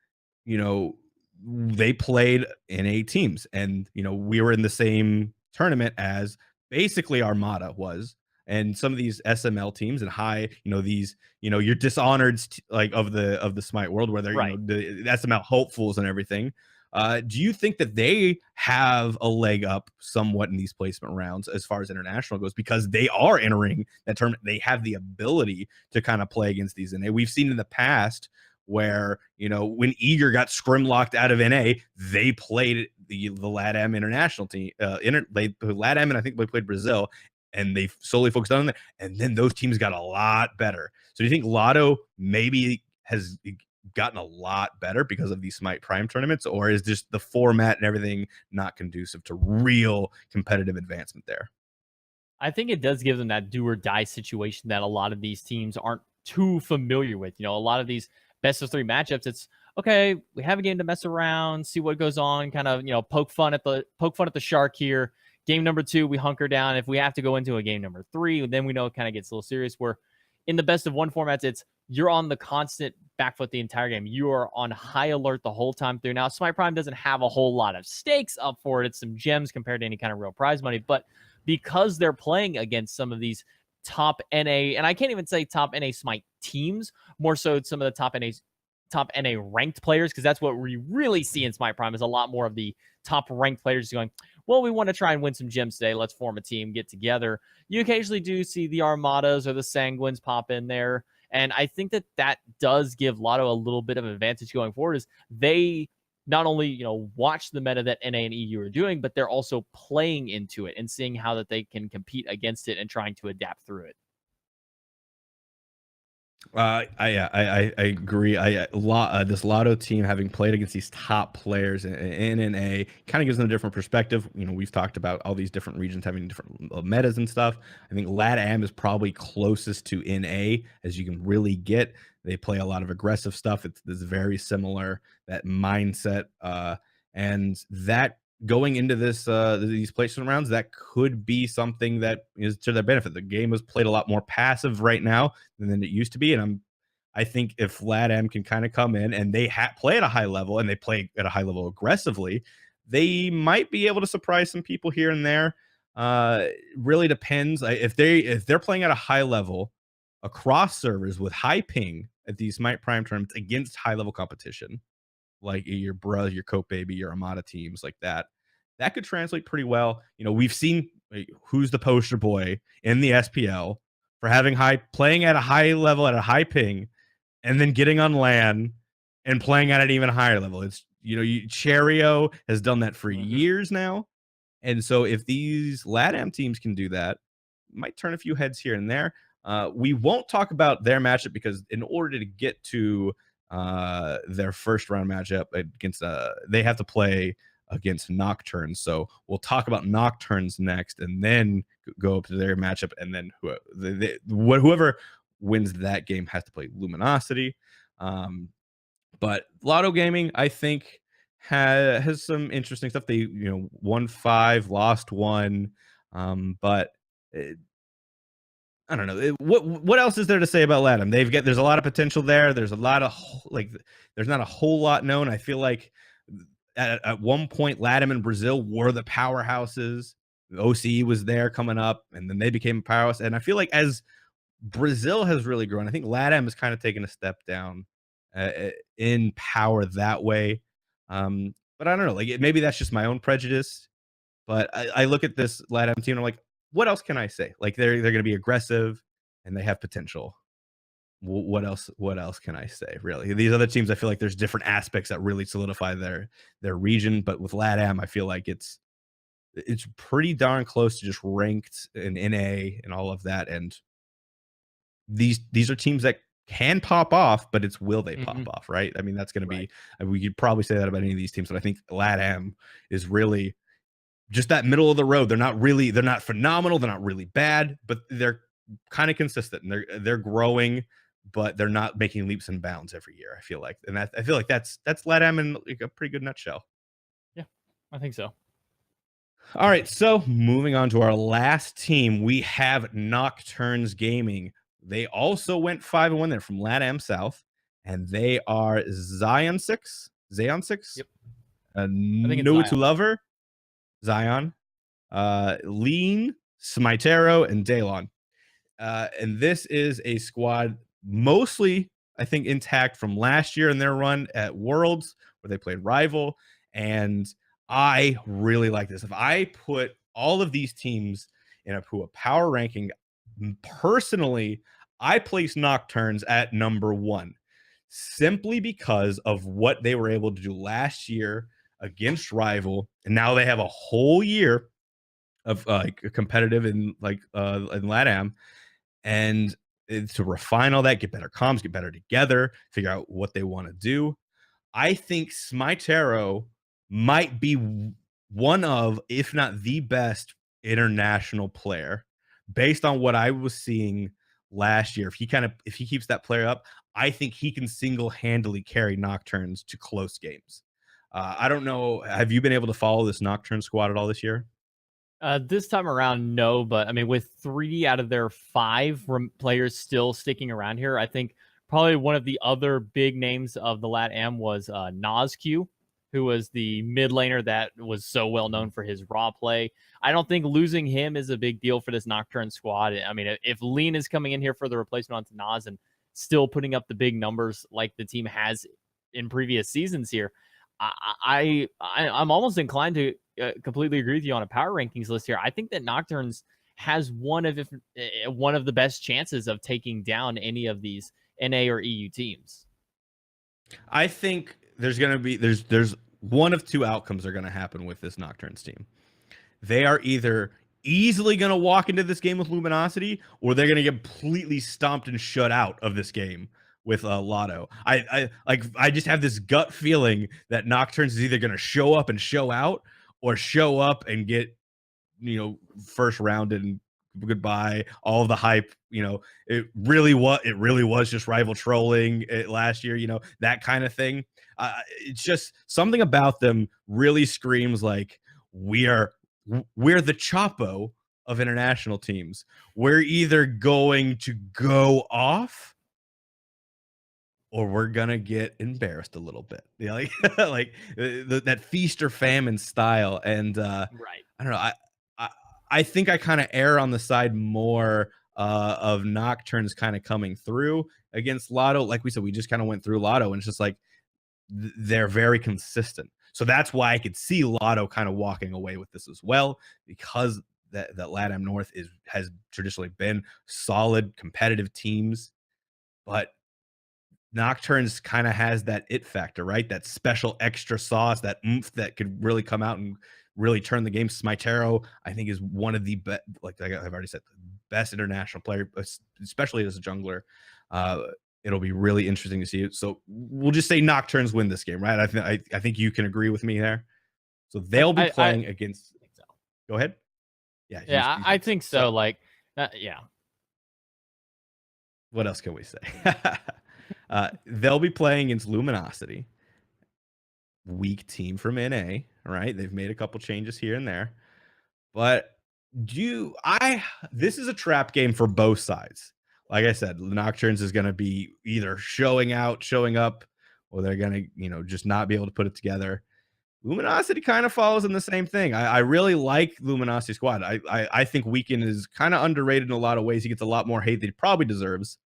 they played NA teams, and we were in the same tournament as basically Armada was, and some of these SML teams and high, these, your dishonored of the Smite world, where they're the SML hopefuls and everything. Do you think that they have a leg up somewhat in these placement rounds as far as international goes, because they are entering that tournament? They have the ability to kind of play against these, and we've seen in the past where when Eager got scrimlocked out of NA, they played the LATAM international team. They played LATAM, and I think they played Brazil, and they solely focused on that. And then those teams got a lot better. So do you think Lotto maybe has gotten a lot better because of these Smite Prime tournaments, or is just the format and everything not conducive to real competitive advancement there? I think it does give them that do or die situation that a lot of these teams aren't too familiar with. A lot of these best of 3 matchups, it's okay, we have a game to mess around, see what goes on, kind of poke fun at the shark here. Game number 2, we hunker down. If we have to go into a game number 3, then we know it kind of gets a little serious. Where in the best of 1 formats, it's you're on the constant back foot the entire game. You are on high alert the whole time through. Now, Smite Prime doesn't have a whole lot of stakes up for it. It's some gems compared to any kind of real prize money. But because they're playing against some of these top NA, and I can't even say top NA Smite teams, more so some of the top NA ranked players, because that's what we really see in Smite Prime, is a lot more of the top ranked players going, well, we want to try and win some gems today. Let's form a team, get together. You occasionally do see the Armadas or the Sanguines pop in there. And I think that does give Lotto a little bit of an advantage going forward, is they not only, watch the meta that NA and EU are doing, but they're also playing into it and seeing how that they can compete against it and trying to adapt through it. I agree. This Lotto team, having played against these top players in NA, kind of gives them a different perspective. We've talked about all these different regions having different metas and stuff. I think LATAM is probably closest to NA as you can really get. They play a lot of aggressive stuff. It's very similar, that mindset, and that going into these placement rounds, that could be something that is to their benefit. The game is played a lot more passive right now than it used to be, and I think if LATAM can kind of come in and they play at a high level, and they play at a high level aggressively, they might be able to surprise some people here and there. It really depends. If they're playing at a high level across servers with high ping, at these Smite Prime tournaments against high level competition, like your Bruh, your Cope Baby, your Armada teams like that, that could translate pretty well. You know, we've seen who's the poster boy in the SPL for having playing at a high level at a high ping, and then getting on LAN and playing at an even higher level. It's Cherio has done that for years now, and so if these LATAM teams can do that, it might turn a few heads here and there. We won't talk about their matchup because in order to get to their first round matchup against, they have to play against Nocturnes. So we'll talk about Nocturnes next, and then go up to their matchup, and then whoever wins that game has to play Luminosity. But Lotto Gaming, I think, has some interesting stuff. They won 5, lost 1, but I don't know. What else is there to say about LATAM? There's a lot of potential there. There's a lot of there's not a whole lot known. I feel like at one point LATAM and Brazil were the powerhouses. The OCE was there coming up, and then they became a powerhouse. And I feel like as Brazil has really grown, I think LATAM has kind of taken a step down in power that way. But I don't know. Like maybe that's just my own prejudice. But I look at this LATAM team and I'm like, what else can I say? Like they're going to be aggressive and they have potential. What else? What else can I say? Really, these other teams, I feel like there's different aspects that really solidify their region. But with LATAM, I feel like it's pretty darn close to just ranked in NA and all of that. And these are teams that can pop off, but it's will they pop off, right? I mean, that's going to be. We could probably say that about any of these teams, but I think LATAM is really just that middle of the road. They're not phenomenal. They're not really bad, but they're kind of consistent, and they're growing, but they're not making leaps and bounds every year. I feel like, and I feel like that's LATAM in like a pretty good nutshell. Yeah, I think so. All right, so moving on to our last team, we have Nocturnes Gaming. They also went 5-1. They're from LATAM South, and they are Zion 6. Yep. No to Lover, Zion, Lean, Smitero, and Daylon. And this is a squad mostly, I think, intact from last year in their run at Worlds, where they played Rival. And I really like this. If I put all of these teams in a power ranking, personally, I place Nocturnes at number 1, simply because of what they were able to do last year against Rival, and now they have a whole year of competitive in LATAM, and to refine all that, get better comms, get better together, figure out what they want to do. I think Smitero might be one of, if not the best international player, based on what I was seeing last year. If he keeps that player up, I think he can single-handedly carry Nocturnes to close games. I don't know. Have you been able to follow this Nocturne squad at all this year? This time around, no. But I mean, with 3 out of their 5 players still sticking around here, I think probably one of the other big names of the LATAM was NASQ, who was the mid laner that was so well known for his raw play. I don't think losing him is a big deal for this Nocturne squad. I mean, if Lean is coming in here for the replacement onto Nas and still putting up the big numbers like the team has in previous seasons here, I'm almost inclined to completely agree with you on a power rankings list here. I think that Nocturnes has one of the best chances of taking down any of these NA or EU teams. I think there's one of 2 outcomes are going to happen with this Nocturnes team. They are either easily going to walk into this game with Luminosity, or they're going to get completely stomped and shut out of this game with Lotto. I just have this gut feeling that Nocturnes is either going to show up and show out, or show up and get first round and goodbye, all of the hype. It really was just Rival trolling last year, that kind of thing. It's just something about them really screams like we're the Chapo of international teams. We're either going to go off, or we're gonna get embarrassed a little bit. Like that feast or famine style. And right. I don't know. I think I kind of err on the side more of Nocturnes kind of coming through. against Lotto, like we said, we just kind of went through Lotto, and it's just like they're very consistent. So that's why I could see Lotto kind of walking away with this as well, because that LATAM North has traditionally been solid competitive teams, but Nocturnes kind of has that it factor, right? That special extra sauce, that oomph that could really come out and really turn the game. Smitero, I think, is one of the best, like I've already said, the best international player, especially as a jungler. Uh, it'll be really interesting to see it. So we'll just say Nocturnes win this game, right? I think you can agree with me there. So they'll be playing against. So. Go ahead. Yeah, yeah, I think so. Like, yeah. What else can we say? They'll be playing against Luminosity, weak team from NA, right? They've made a couple changes here and there, but this is a trap game for both sides. Like I said, Nocturnes is going to be either showing up, or they're going to, just not be able to put it together. Luminosity kind of follows in the same thing. I really like Luminosity squad. I think Weekend is kind of underrated in a lot of ways. He gets a lot more hate that he probably deserves.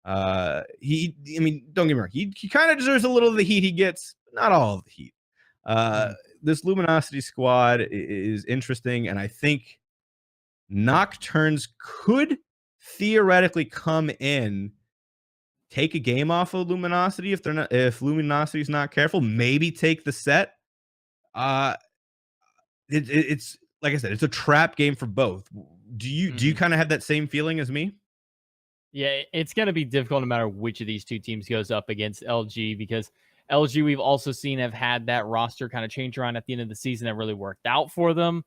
Don't get me wrong. He kind of deserves a little of the heat he gets, but not all of the heat. This Luminosity squad is interesting, and I think Nocturnes could theoretically come in, take a game off of Luminosity if Luminosity's not careful, maybe take the set. It's like I said, it's a trap game for both. Do you kind of have that same feeling as me? Yeah, it's going to be difficult no matter which of these two teams goes up against LG, because LG, we've also seen, have had that roster kind of change around at the end of the season that really worked out for them.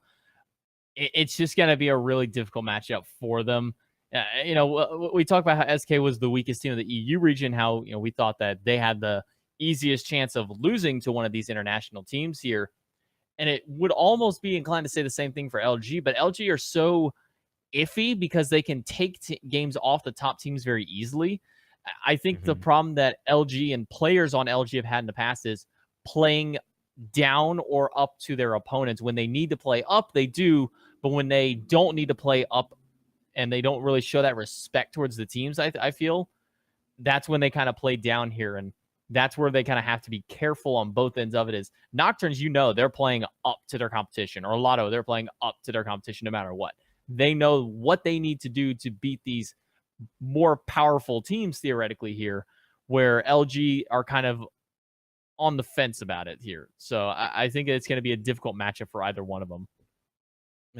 It's just going to be a really difficult matchup for them. We talk about how SK was the weakest team of the EU region, how we thought that they had the easiest chance of losing to one of these international teams here. And it would almost be inclined to say the same thing for LG, but LG are so iffy because they can take games off the top teams very easily. I think the problem that LG and players on LG have had in the past is playing down or up to their opponents. When they need to play up, they do, but when they don't need to play up and they don't really show that respect towards the teams, I feel that's when they kind of play down here. And that's where they kind of have to be careful on both ends of it. Is Nocturnes, they're playing up to their competition, or Lotto, they're playing up to their competition no matter what. They know what they need to do to beat these more powerful teams theoretically here, where LG are kind of on the fence about it here. So I think it's going to be a difficult matchup for either one of them.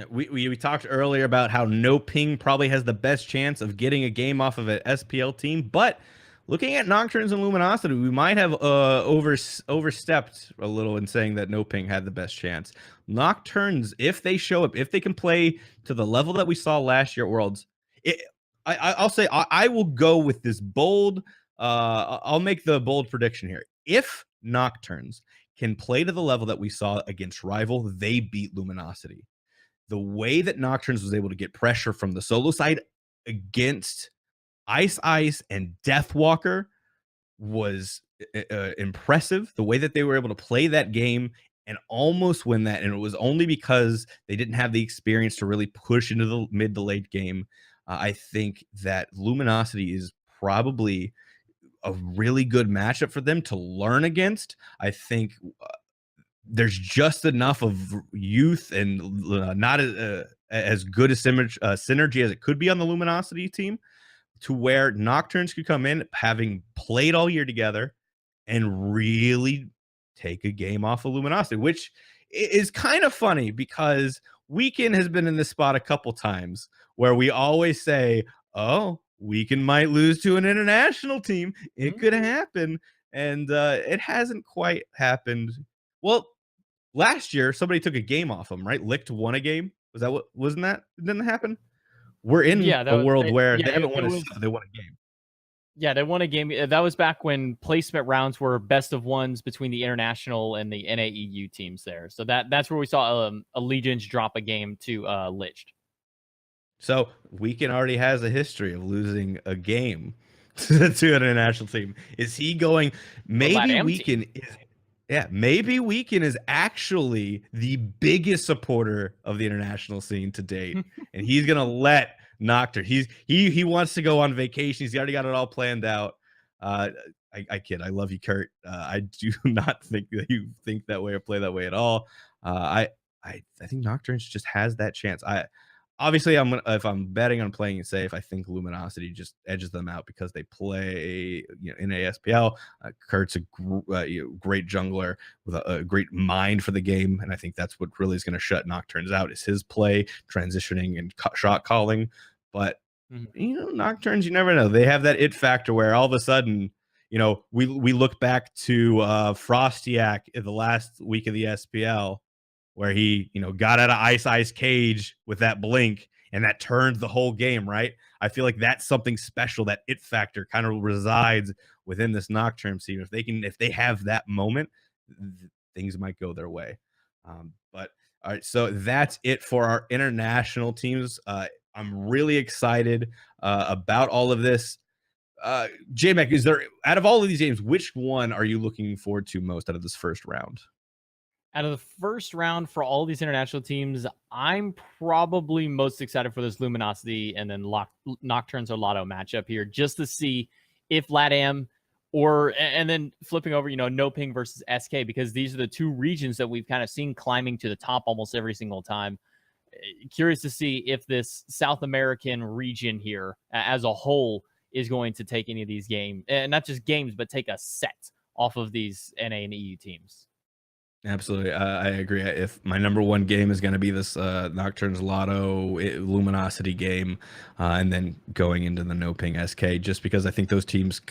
We talked earlier about how No Ping probably has the best chance of getting a game off of an SPL team, but looking at Nocturnes and Luminosity, we might have overstepped a little in saying that No Ping had the best chance. Nocturnes, if they show up, if they can play to the level that we saw last year at Worlds, I'll say I will go with this bold. I'll make the bold prediction here. If Nocturnes can play to the level that we saw against Rival, they beat Luminosity. The way that Nocturnes was able to get pressure from the solo side against Ice and Deathwalker was impressive. The way that they were able to play that game and almost win that, and it was only because they didn't have the experience to really push into the mid to late game. I think that Luminosity is probably a really good matchup for them to learn against. I think there's just enough of youth and not as good a synergy as it could be on the Luminosity team, to where Nocturnes could come in having played all year together and really take a game off of Luminosity, which is kind of funny because Weekend has been in this spot a couple times where we always say, oh, Weekend might lose to an international team. It could happen. And it hasn't quite happened. Well, last year, somebody took a game off them, right? Licked won a game. Wasn't that? Didn't happen? We're in a world where they haven't won they won a game. Yeah, they won a game. That was back when placement rounds were best of ones between the international and the NAEU teams there. So that's where we saw Allegiance drop a game to Liched. So Weekend already has a history of losing a game to an international team. Is he going? Maybe Weekend is. Yeah, maybe Weekend is actually the biggest supporter of the international scene to date, and he's gonna let Nocturne. He wants to go on vacation. He's already got it all planned out. I kid. I love you, Kurt. I do not think that you think that way or play that way at all. I think Nocturne just has that chance. Obviously I'm gonna, if I'm betting on playing it safe, I think Luminosity just edges them out because they play in ASPL. Kurt's a great jungler with a great mind for the game, and I think that's what really is going to shut Nocturnes out is his play, transitioning and shot calling. But Nocturnes, you never know. They have that it factor where all of a sudden, we look back to Frostiak in the last week of the SPL, where he, got out of Ice Cage with that blink, and that turned the whole game, right? I feel like that's something special. That it factor kind of resides within this Nocturne team. If they have that moment, things might go their way. But all right, so that's it for our international teams. I'm really excited about all of this. JMac, is there, out of all of these games, which one are you looking forward to most out of this first round? Out of the first round for all these international teams, I'm probably most excited for this Luminosity and then Nocturnes or Lotto matchup here, just to see if LATAM and then flipping over, No Ping versus SK, because these are the two regions that we've kind of seen climbing to the top almost every single time. Curious to see if this South American region here as a whole is going to take any of these games, and not just games, but take a set off of these NA and EU teams. Absolutely. I agree. If my number one game is going to be this Nocturnes Lotto Luminosity game, and then going into the No Ping SK, just because I think those teams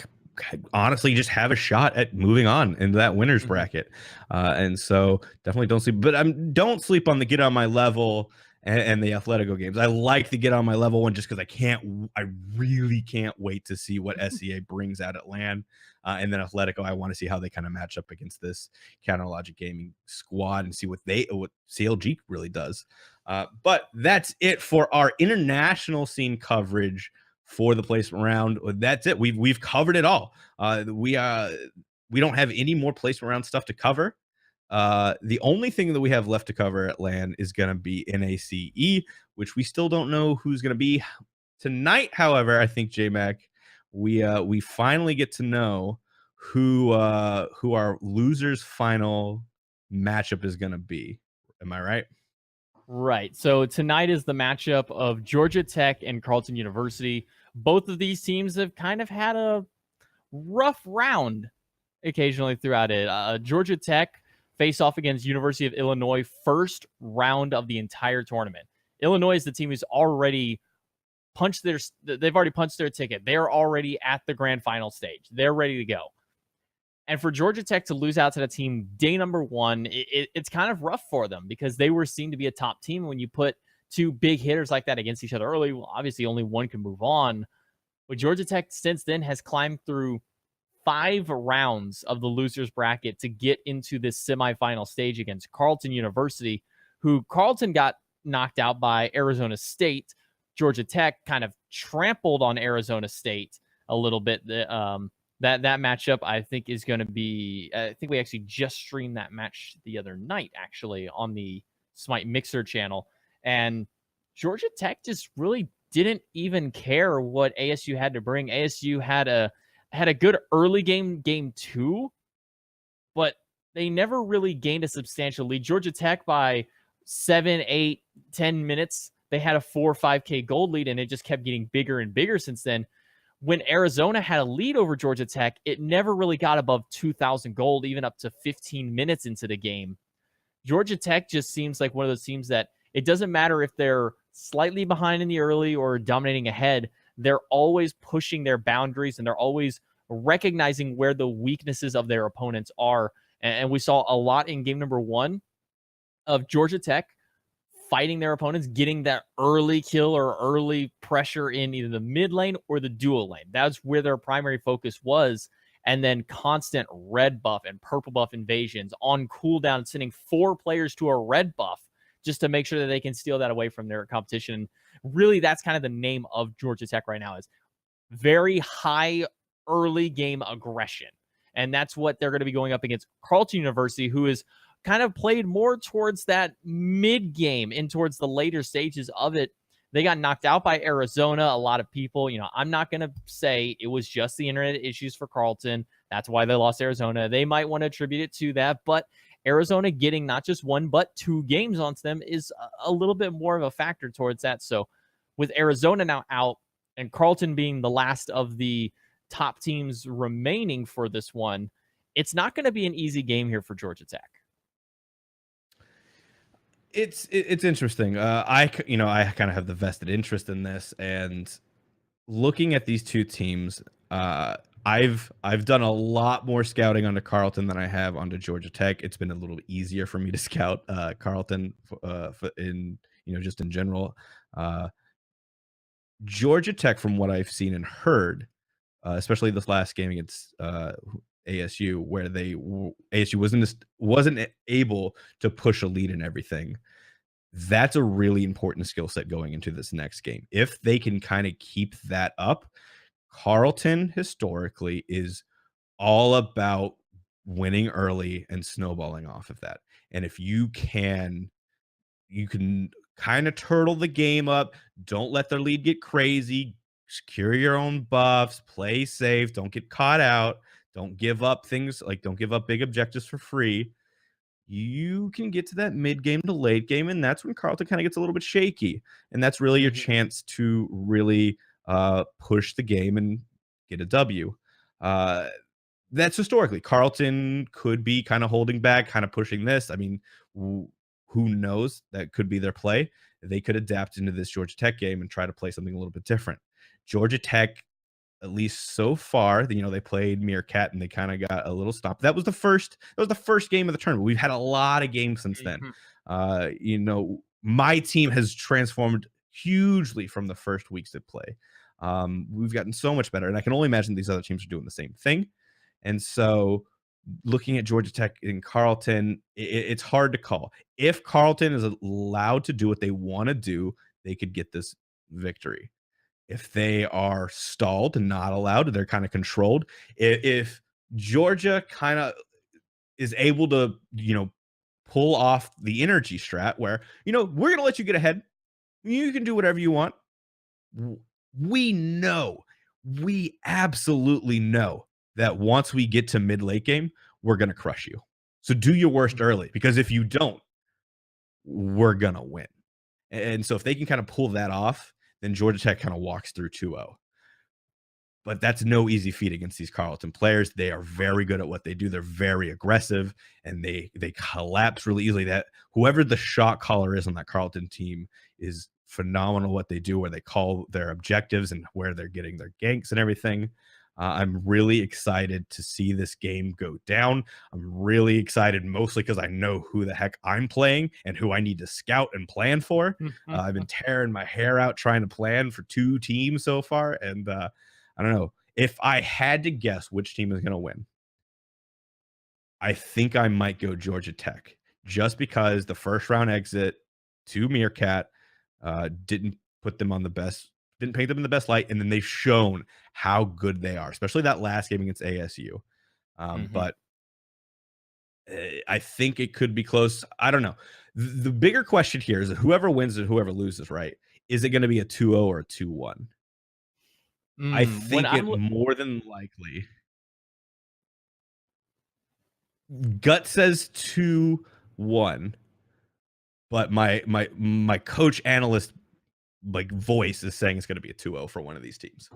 honestly just have a shot at moving on into that winners bracket. And so definitely don't sleep, but don't sleep on the get on my level and the Atletico games. I like the get on my level one just because I really can't wait to see what SCA brings out at LAN. And then Atletico, I want to see how they kind of match up against this Counterlogic Gaming squad and see what CLG really does. But that's it for our international scene coverage for the placement round. That's it. We've covered it all. We don't have any more placement round stuff to cover. The only thing that we have left to cover at LAN is going to be NACE, which we still don't know who's going to be tonight. However, I think JMac, we finally get to know who our losers final matchup is going to be. Am I right? Right. So tonight is the matchup of Georgia Tech and Carleton University. Both of these teams have kind of had a rough round occasionally throughout it. Georgia Tech face off against University of Illinois first round of the entire tournament. Illinois is the team who's already they've already punched their ticket. They're already at the grand final stage. They're ready to go. And for Georgia Tech to lose out to the team day number one, it's kind of rough for them because they were seen to be a top team. When you put two big hitters like that against each other early, well, obviously only one can move on. But Georgia Tech since then has climbed through 5 rounds of the losers bracket to get into this semifinal stage against Carleton University, who Carleton got knocked out by Arizona State. Georgia Tech kind of trampled on Arizona State a little bit. That matchup, I think, is going to be... I think we actually just streamed that match the other night, actually, on the Smite Mixer channel. And Georgia Tech just really didn't even care what ASU had to bring. ASU had a good early game 2, but they never really gained a substantial lead. Georgia Tech, by 7, 8, 10 minutes, they had a 4 or 5K gold lead, and it just kept getting bigger and bigger since then. When Arizona had a lead over Georgia Tech, it never really got above 2,000 gold, even up to 15 minutes into the game. Georgia Tech just seems like one of those teams that it doesn't matter if they're slightly behind in the early or dominating ahead. They're always pushing their boundaries, and they're always recognizing where the weaknesses of their opponents are. And we saw a lot in game number 1 of Georgia Tech fighting their opponents, getting that early kill or early pressure in either the mid lane or the dual lane. That's where their primary focus was. And then constant red buff and purple buff invasions on cooldown, sending 4 players to a red buff just to make sure that they can steal that away from their competition. Really, that's kind of the name of Georgia Tech right now, is very high early game aggression. And that's what they're going to be going up against Carleton University, who is kind of played more towards that mid game and towards the later stages of it. They got knocked out by Arizona. A lot of people, I'm not going to say it was just the internet issues for Carleton. That's why they lost Arizona. They might want to attribute it to that, but Arizona getting not just one, but 2 games onto them is a little bit more of a factor towards that. So with Arizona now out and Carleton being the last of the top teams remaining for this one, it's not going to be an easy game here for Georgia Tech. It's interesting. I kind of have the vested interest in this, and looking at these 2 teams, I've done a lot more scouting onto Carleton than I have onto Georgia Tech. It's been a little easier for me to scout Carleton in just in general. Georgia Tech, from what I've seen and heard, especially this last game against ASU, where ASU wasn't able to push a lead and everything. That's a really important skill set going into this next game. If they can kind of keep that up, Carleton historically is all about winning early and snowballing off of that. And if you can kind of turtle the game up, don't let their lead get crazy, secure your own buffs, play safe, don't get caught out, don't give up big objectives for free. You can get to that mid game to late game, and that's when Carleton kind of gets a little bit shaky. And that's really your chance to really push the game and get a W. That's historically. Carleton could be kind of holding back, kind of pushing this. I mean, who knows? That could be their play. They could adapt into this Georgia Tech game and try to play something a little bit different. Georgia Tech, at least so far, they played Meerkat and they kind of got a little stop. That was the first game of the tournament. We've had a lot of games since then. My team has transformed hugely from the first weeks of play. We've gotten so much better, and I can only imagine these other teams are doing the same thing. And so looking at Georgia Tech and Carleton, it's hard to call. If Carleton is allowed to do what they want to do, they could get this victory. If they are stalled and not allowed, they're kind of controlled. If Georgia kind of is able to, pull off the energy strat where, we're going to let you get ahead. You can do whatever you want. We absolutely know that once we get to mid-late game, we're going to crush you. So do your worst early, because if you don't, we're going to win. And so if they can kind of pull that off, then Georgia Tech kind of walks through 2-0. But that's no easy feat against these Carleton players. They are very good at what they do. They're very aggressive, and they collapse really easily. That whoever the shot caller is on that Carleton team is phenomenal what they do, where they call their objectives and where they're getting their ganks and everything. I'm really excited to see this game go down. I'm really excited mostly because I know who the heck I'm playing and who I need to scout and plan for. I've been tearing my hair out trying to plan for 2 teams so far, and I don't know. If I had to guess which team is going to win, I think I might go Georgia Tech, just because the first round exit to Meerkat didn't paint them in the best light, and then they've shown how good they are, especially that last game against ASU. But I think it could be close. I don't know. The bigger question here is that whoever wins and whoever loses, right? Is it going to be a 2-0 or a 2-1? I think it more than likely. Gut says 2-1, but my coach analyst voice is saying it's going to be a 2-0 for one of these teams.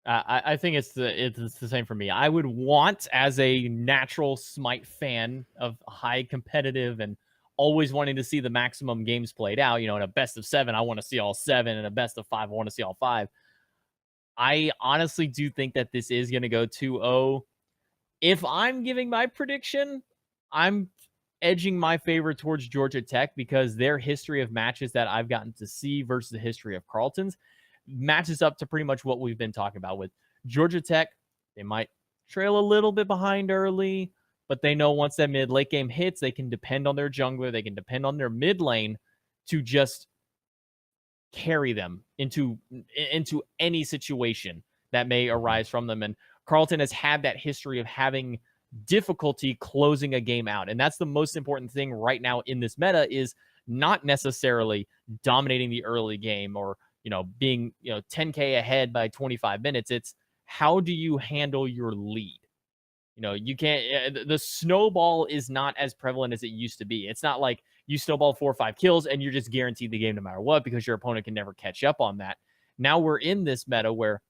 I think it's the same for me. I would want, as a natural Smite fan of high competitive and always wanting to see the maximum games played out, in a best of 7, I want to see all 7, and a best of 5, I want to see all 5. I honestly do think that this is going to go 2-0. If I'm giving my prediction, I'm edging my favor towards Georgia Tech, because their history of matches that I've gotten to see versus the history of Carleton's matches up to pretty much what we've been talking about. With Georgia Tech, they might trail a little bit behind early, but they know once that mid-late game hits, they can depend on their jungler, they can depend on their mid lane to just carry them into any situation that may arise from them. And Carleton has had that history of having difficulty closing a game out, and that's the most important thing right now in this meta, is not necessarily dominating the early game or, being, 10K ahead by 25 minutes. It's how do you handle your lead? You can't, the snowball is not as prevalent as it used to be. It's not like you snowball 4 or 5 kills and you're just guaranteed the game no matter what, because your opponent can never catch up on that. Now we're in this meta where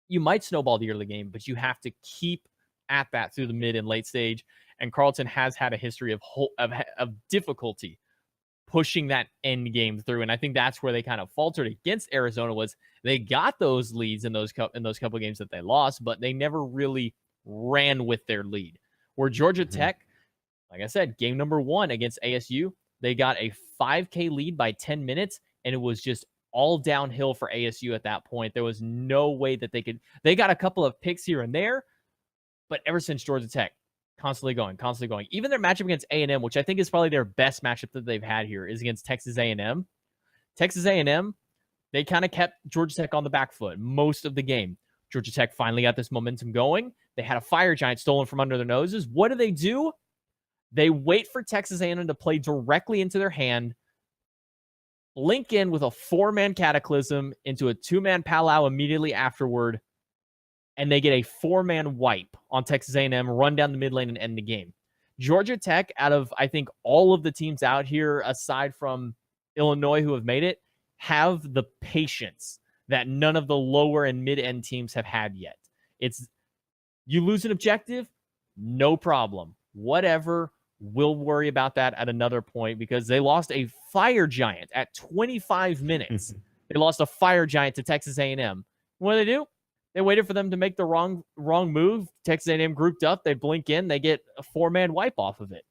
you might snowball the early game, but you have to keep at that through the mid and late stage. And Carleton has had a history of difficulty pushing that end game through. And I think that's where they kind of faltered against Arizona, was they got those leads in those couple of games that they lost, but they never really ran with their lead. Where Georgia Tech, like I said, game number 1 against ASU, they got a 5K lead by 10 minutes, and it was just all downhill for ASU at that point. There was no way that they got a couple of picks here and there, but ever since Georgia Tech, constantly going. Even their matchup against A&M, which I think is probably their best matchup that they've had here, is against Texas A&M. Texas A&M, they kind of kept Georgia Tech on the back foot most of the game. Georgia Tech finally got this momentum going. They had a fire giant stolen from under their noses. What do? They wait for Texas A&M to play directly into their hand, link in with a 4-man cataclysm into a 2-man powwow immediately afterward, and they get a 4-man wipe on Texas A&M, run down the mid lane and end the game. Georgia Tech, out of, I think, all of the teams out here, aside from Illinois who have made it, have the patience that none of the lower and mid-end teams have had yet. It's, you lose an objective, no problem. Whatever, we'll worry about that at another point, because they lost a fire giant at 25 minutes. They lost a fire giant to Texas A&M. What do? They waited for them to make the wrong move. Texas A&M grouped up. They blink in. They get a 4-man wipe off of it.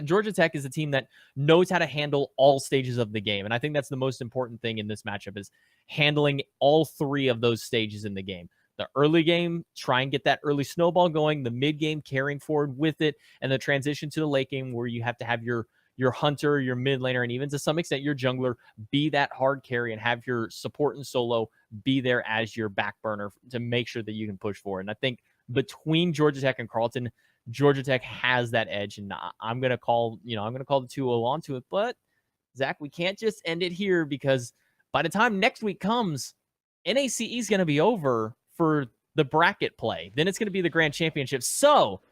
Georgia Tech is a team that knows how to handle all stages of the game, and I think that's the most important thing in this matchup, is handling all 3 of those stages in the game. The early game, try and get that early snowball going. The mid game, carrying forward with it, and the transition to the late game, where you have to have your hunter, your mid laner, and even to some extent your jungler be that hard carry, and have your support and solo be there as your back burner to make sure that you can push forward. And I think between Georgia Tech and Carleton, Georgia Tech has that edge, and I'm gonna call the 2-0 onto it. But Zach, we can't just end it here, because by the time next week comes, NACE is gonna be over for the bracket play. Then it's gonna be the Grand Championship. So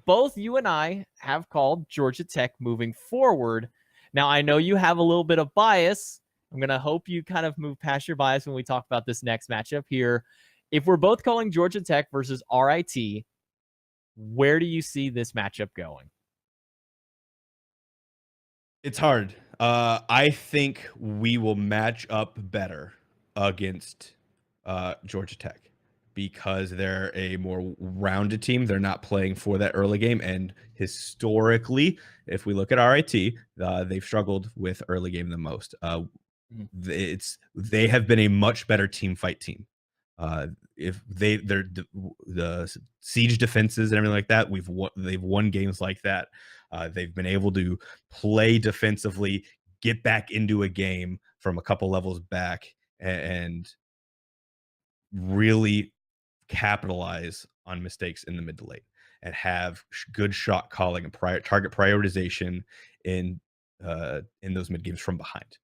both you and I have called Georgia Tech moving forward. Now, I know you have a little bit of bias. I'm going to hope you kind of move past your bias when we talk about this next matchup here. If we're both calling Georgia Tech versus RIT, where do you see this matchup going? It's hard. I think we will match up better against Georgia Tech, because they're a more rounded team. They're not playing for that early game. And historically, if we look at RIT, they've struggled with early game the most. They have been a much better team fight team. If they're the siege defenses and everything like that, they've won games like that. They've been able to play defensively, get back into a game from a couple levels back, and really capitalize on mistakes in the mid to late, and have good shot calling and target prioritization in those mid games from behind.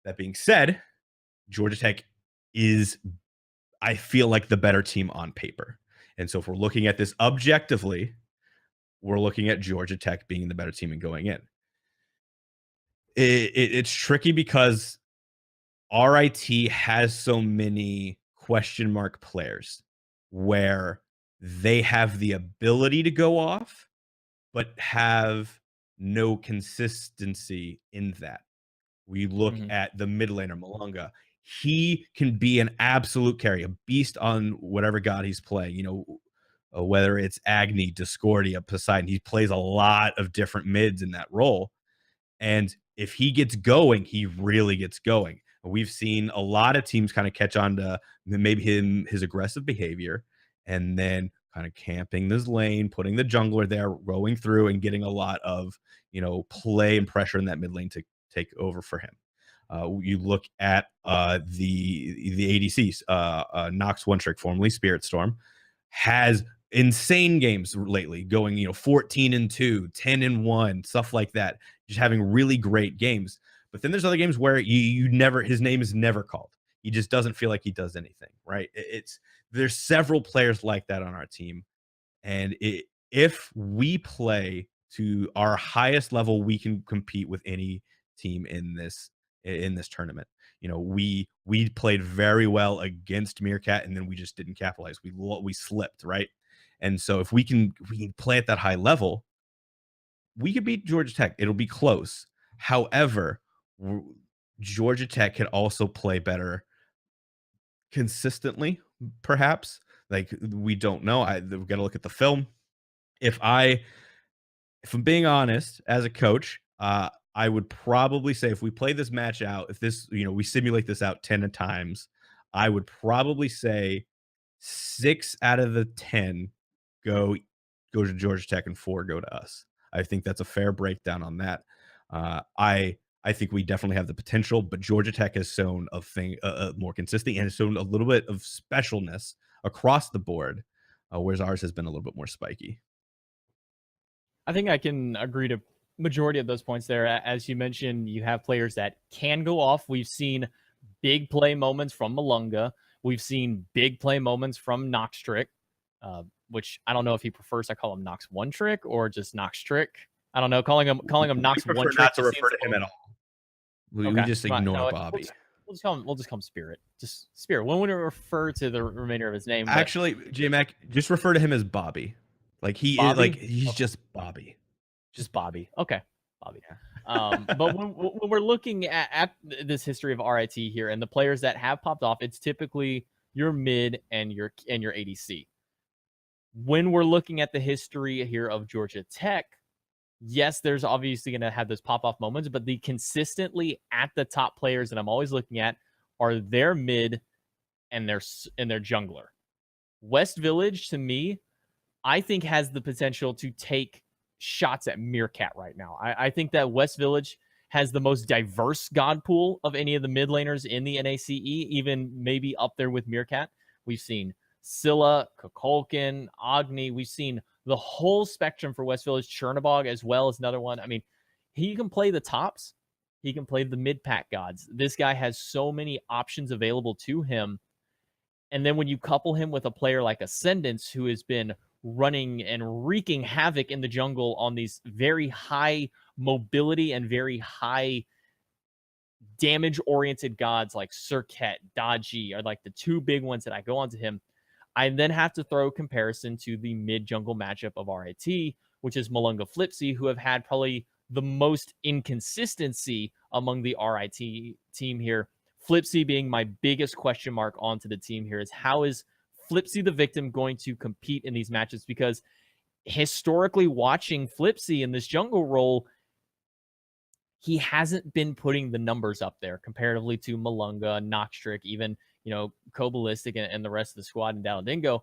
That being said, Georgia Tech is, I feel like, the better team on paper. And so if we're looking at this objectively, we're looking at Georgia Tech being the better team and going in. It's tricky because RIT has so many question mark players where they have the ability to go off, but have no consistency in that. We look at the mid laner, Malunga. He can be an absolute carry, a beast on whatever god he's playing. Whether it's Agni, Discordia, Poseidon, he plays a lot of different mids in that role. And if he gets going, he really gets going. We've seen a lot of teams kind of catch on to maybe his aggressive behavior, and then kind of camping this lane, putting the jungler there, rowing through, and getting a lot of play and pressure in that mid lane to take over for him. You look at the ADCs, Nox One Trick, formerly Spirit Storm, has insane games lately, going 14-2, 10-1, stuff like that, just having really great games. But then there's other games where you never, his name is never called. He just doesn't feel like he does anything, right? It's there's several players like that on our team, and if we play to our highest level, we can compete with any team in this tournament. We played very well against Meerkat, and then we just didn't capitalize. We slipped, right? And so if we can play at that high level, we could beat Georgia Tech. It'll be close. However, Georgia Tech can also play better consistently, perhaps. Like, we don't know. We've got to look at the film. If I if I'm being honest, as a coach, I would probably say if we play this match out, if this, we simulate this out 10 times, I would probably say 6 out of the 10 go to Georgia Tech and 4 go to us. I think that's a fair breakdown on that. I think we definitely have the potential, but Georgia Tech has shown more consistency and has shown a little bit of specialness across the board, whereas ours has been a little bit more spiky. I think I can agree to majority of those points there. As you mentioned, you have players that can go off. We've seen big play moments from Malunga. We've seen big play moments from Nox Trick, which I don't know if he prefers I call him Nox One Trick or just Nox Trick. I don't know. Calling him Nox One Trick. Not to refer to him at all. We just ignore Bobby. We'll just call him Spirit. Just Spirit. When would we refer to the remainder of his name? Actually, JMac, just refer to him as Bobby. Like he's okay. just Bobby. Just Bobby. Okay. Bobby. But when we're looking at this history of RIT here and the players that have popped off, it's typically your mid and your ADC. When we're looking at the history here of Georgia Tech, yes, there's obviously going to have those pop-off moments, but the consistently at the top players that I'm always looking at are their mid and their jungler. West Village, to me, I think has the potential to take shots at Meerkat right now. I think that West Village has the most diverse god pool of any of the mid laners in the NACE, even maybe up there with Meerkat. We've seen Scylla, Kukulkan, Agni. We've seen the whole spectrum for West Village. Chernobog as well as another one. I mean, he can play the tops. He can play the mid-pack gods. This guy has so many options available to him. And then when you couple him with a player like Ascendance, who has been running and wreaking havoc in the jungle on these very high mobility and very high damage-oriented gods like Serket, Daji are like the two big ones that I go onto him. I then have to throw comparison to the mid-jungle matchup of RIT, which is Malunga Flipsy, who have had probably the most inconsistency among the RIT team here. Flipsy being my biggest question mark onto the team here is how is Flipsy the victim going to compete in these matches? Because historically watching Flipsy in this jungle role, he hasn't been putting the numbers up there comparatively to Malunga, Noxtrick, even, Kobalistic and the rest of the squad in Daladingo.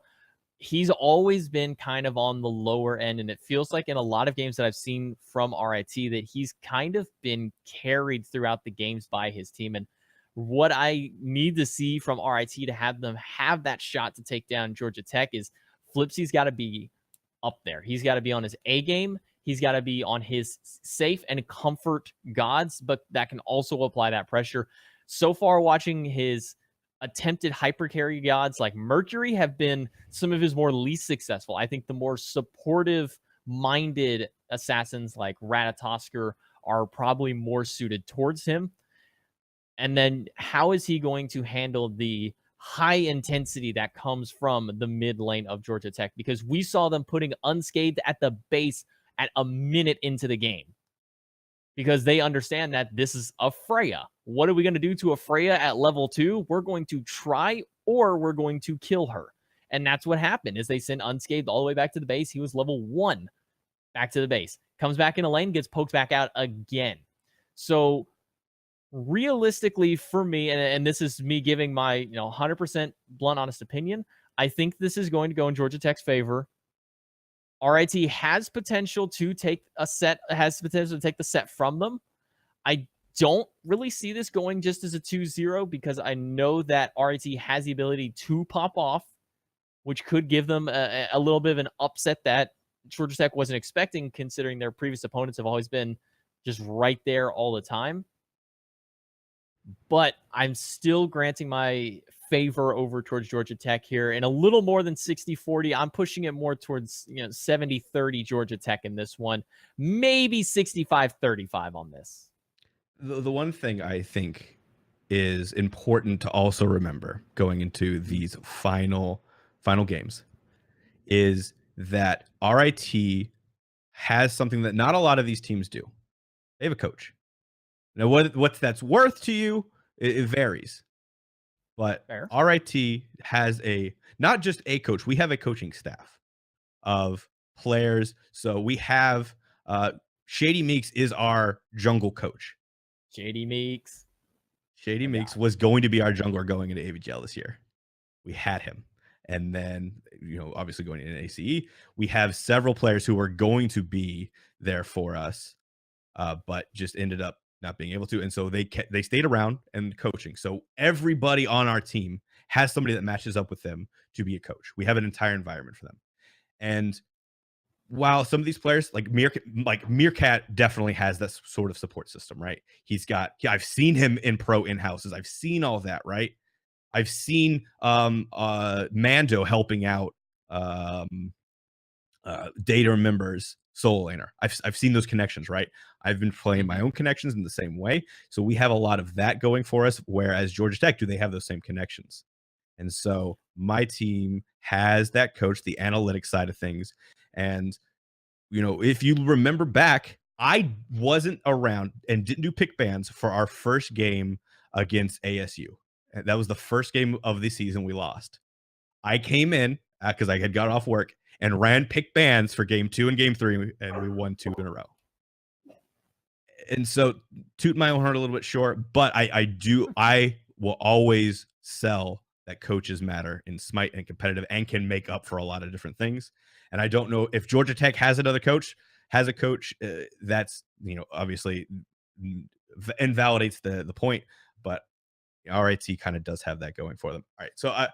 He's always been kind of on the lower end, and it feels like in a lot of games that I've seen from RIT that he's kind of been carried throughout the games by his team. And what I need to see from RIT to have them have that shot to take down Georgia Tech is Flipsy's got to be up there. He's got to be on his A game. He's got to be on his safe and comfort gods, but that can also apply that pressure. So far, watching his attempted hyper carry gods like Mercury have been some of his more least successful. I think the more supportive minded assassins like Ratatosker are probably more suited towards him. And then how is he going to handle the high intensity that comes from the mid lane of Georgia Tech? Because we saw them putting Unscathed at the base at a minute into the game, because they understand that this is a Freya. What are we going to do to a Freya at level 2? We're going to try, or we're going to kill her. And that's what happened, is they sent Unscathed all the way back to the base. He was level 1 back to the base. Comes back in a lane, gets poked back out again. So realistically for me, and this is me giving my 100% blunt, honest opinion, I think this is going to go in Georgia Tech's favor. RIT has potential to take the set from them. I don't really see this going just as a 2-0 because I know that RIT has the ability to pop off which could give them a little bit of an upset that Georgia Tech wasn't expecting, considering their previous opponents have always been just right there all the time. But I'm still granting my favor over towards Georgia Tech here, and a little more than 60-40. I'm pushing it more towards 70-30 Georgia Tech in this one, maybe 65-35 on this. The one thing I think is important to also remember going into these final games is that RIT has something that not a lot of these teams do. They have a coach. Now, what that's worth to you, it varies. But Fair. RIT has not just a coach. We have a coaching staff of players. So we have Shady Meeks is our jungle coach. Shady Meeks. Shady Meeks was going to be our jungler going into AVGL this year. We had him. And then, obviously going into ACE, we have several players who were going to be there for us, but just ended up not being able to. And so they stayed around and coaching. So everybody on our team has somebody that matches up with them to be a coach. We have an entire environment for them. And while some of these players like Meerkat definitely has that sort of support system, right? I've seen him in pro in-houses. I've seen all that, right? I've seen Mando helping out data members solo laner. I've seen those connections, right? I've been playing my own connections in the same way. So we have a lot of that going for us. Whereas Georgia Tech, do they have those same connections? And so my team has that coach, the analytics side of things. And, if you remember back, I wasn't around and didn't do pick bans for our first game against ASU. That was the first game of the season we lost. I came in because I had got off work and ran pick bans for game 2 and game 3, and we won 2 in a row. And so, toot my own horn a little bit short, but I will always sell that coaches matter in Smite and competitive and can make up for a lot of different things. And I don't know if Georgia Tech has a coach that's, obviously invalidates the point, but RIT kind of does have that going for them. All right. So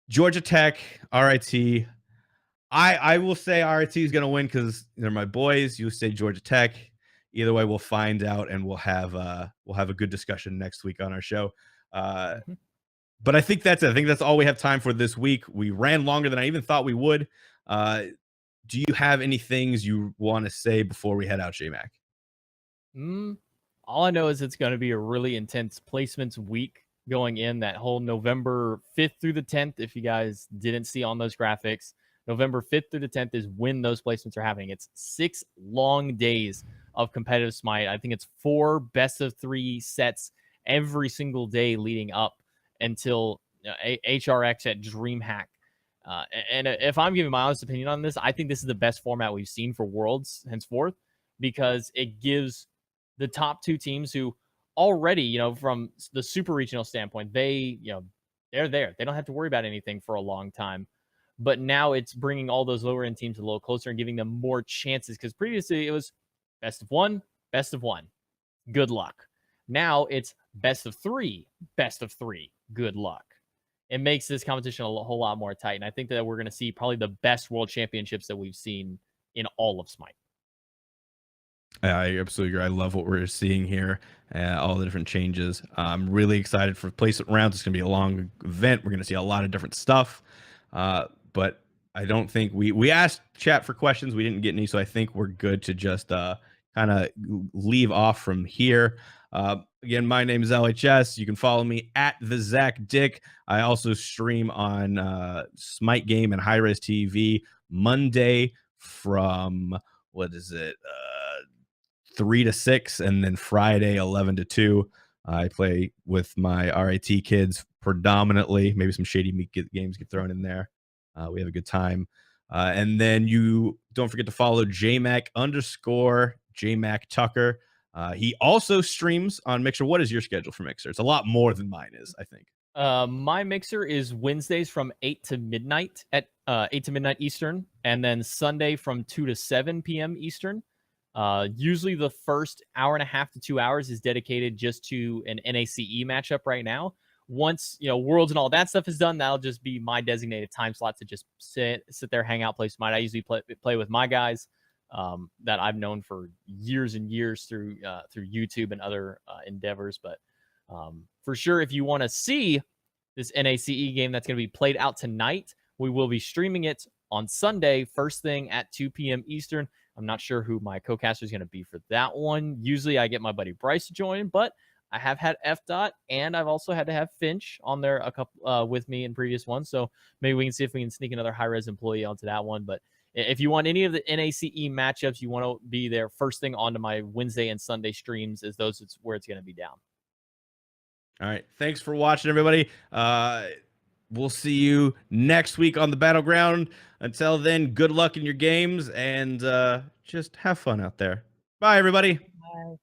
Georgia Tech, RIT. I will say RIT is going to win because they're my boys. You say Georgia Tech. Either way, we'll find out, and we'll have a good discussion next week on our show. But I think that's it. I think that's all we have time for this week. We ran longer than I even thought we would. Do you have any things you want to say before we head out, JMac? All I know is it's going to be a really intense placements week going in, that whole November 5th through the 10th. If you guys didn't see on those graphics, November 5th through the 10th is when those placements are happening. It's 6 long days of competitive Smite. I think it's 4 best-of-3 sets every single day leading up until HRX at DreamHack. And if I'm giving my honest opinion on this, I think this is the best format we've seen for Worlds henceforth, because it gives the top 2 teams who already, from the super regional standpoint, they're there. They don't have to worry about anything for a long time. But now it's bringing all those lower end teams a little closer and giving them more chances, because previously it was best of 1, good luck. Now it's best of 3, good luck. It makes this competition a whole lot more tight. And I think that we're going to see probably the best world championships that we've seen in all of Smite. I absolutely agree. I love what we're seeing here, all the different changes. I'm really excited for placement rounds. It's going to be a long event. We're going to see a lot of different stuff. But I don't think we asked chat for questions. We didn't get any, so I think we're good to just kind of leave off from here. Again, my name is LHS. You can follow me at the Zach Dick. I also stream on Smite Game and High Res TV Monday from 3 to 6, and then Friday 11 to 2. I play with my RIT kids predominantly. Maybe some Shady Meek games get thrown in there. We have a good time. And then you don't forget to follow JMac _JMac Tucker. He also streams on Mixer. What is your schedule for Mixer? It's a lot more than mine is, I think. My Mixer is Wednesdays from 8 to midnight at 8 to midnight Eastern, and then Sunday from 2 to 7 p.m. Eastern. Usually the first hour and a half to 2 hours is dedicated just to an NACE matchup right now. once Worlds and all that stuff is done, that'll just be my designated time slot to just sit there, hang out, play some. I usually play with my guys that I've known for years and years through YouTube and other endeavors. But for sure, if you want to see this NACE game that's going to be played out tonight, we will be streaming it on Sunday, first thing at 2 p.m. Eastern. I'm not sure who my co-caster is going to be for that one. Usually I get my buddy Bryce to join, but I have had FDOT, and I've also had to have Finch on there a couple with me in previous ones. So maybe we can see if we can sneak another high-res employee onto that one. But if you want any of the NACE matchups, you want to be there first thing onto my Wednesday and Sunday streams, is those it's where it's going to be down. All right. Thanks for watching, everybody. We'll see you next week on the Battleground. Until then, good luck in your games, and just have fun out there. Bye, everybody. Bye.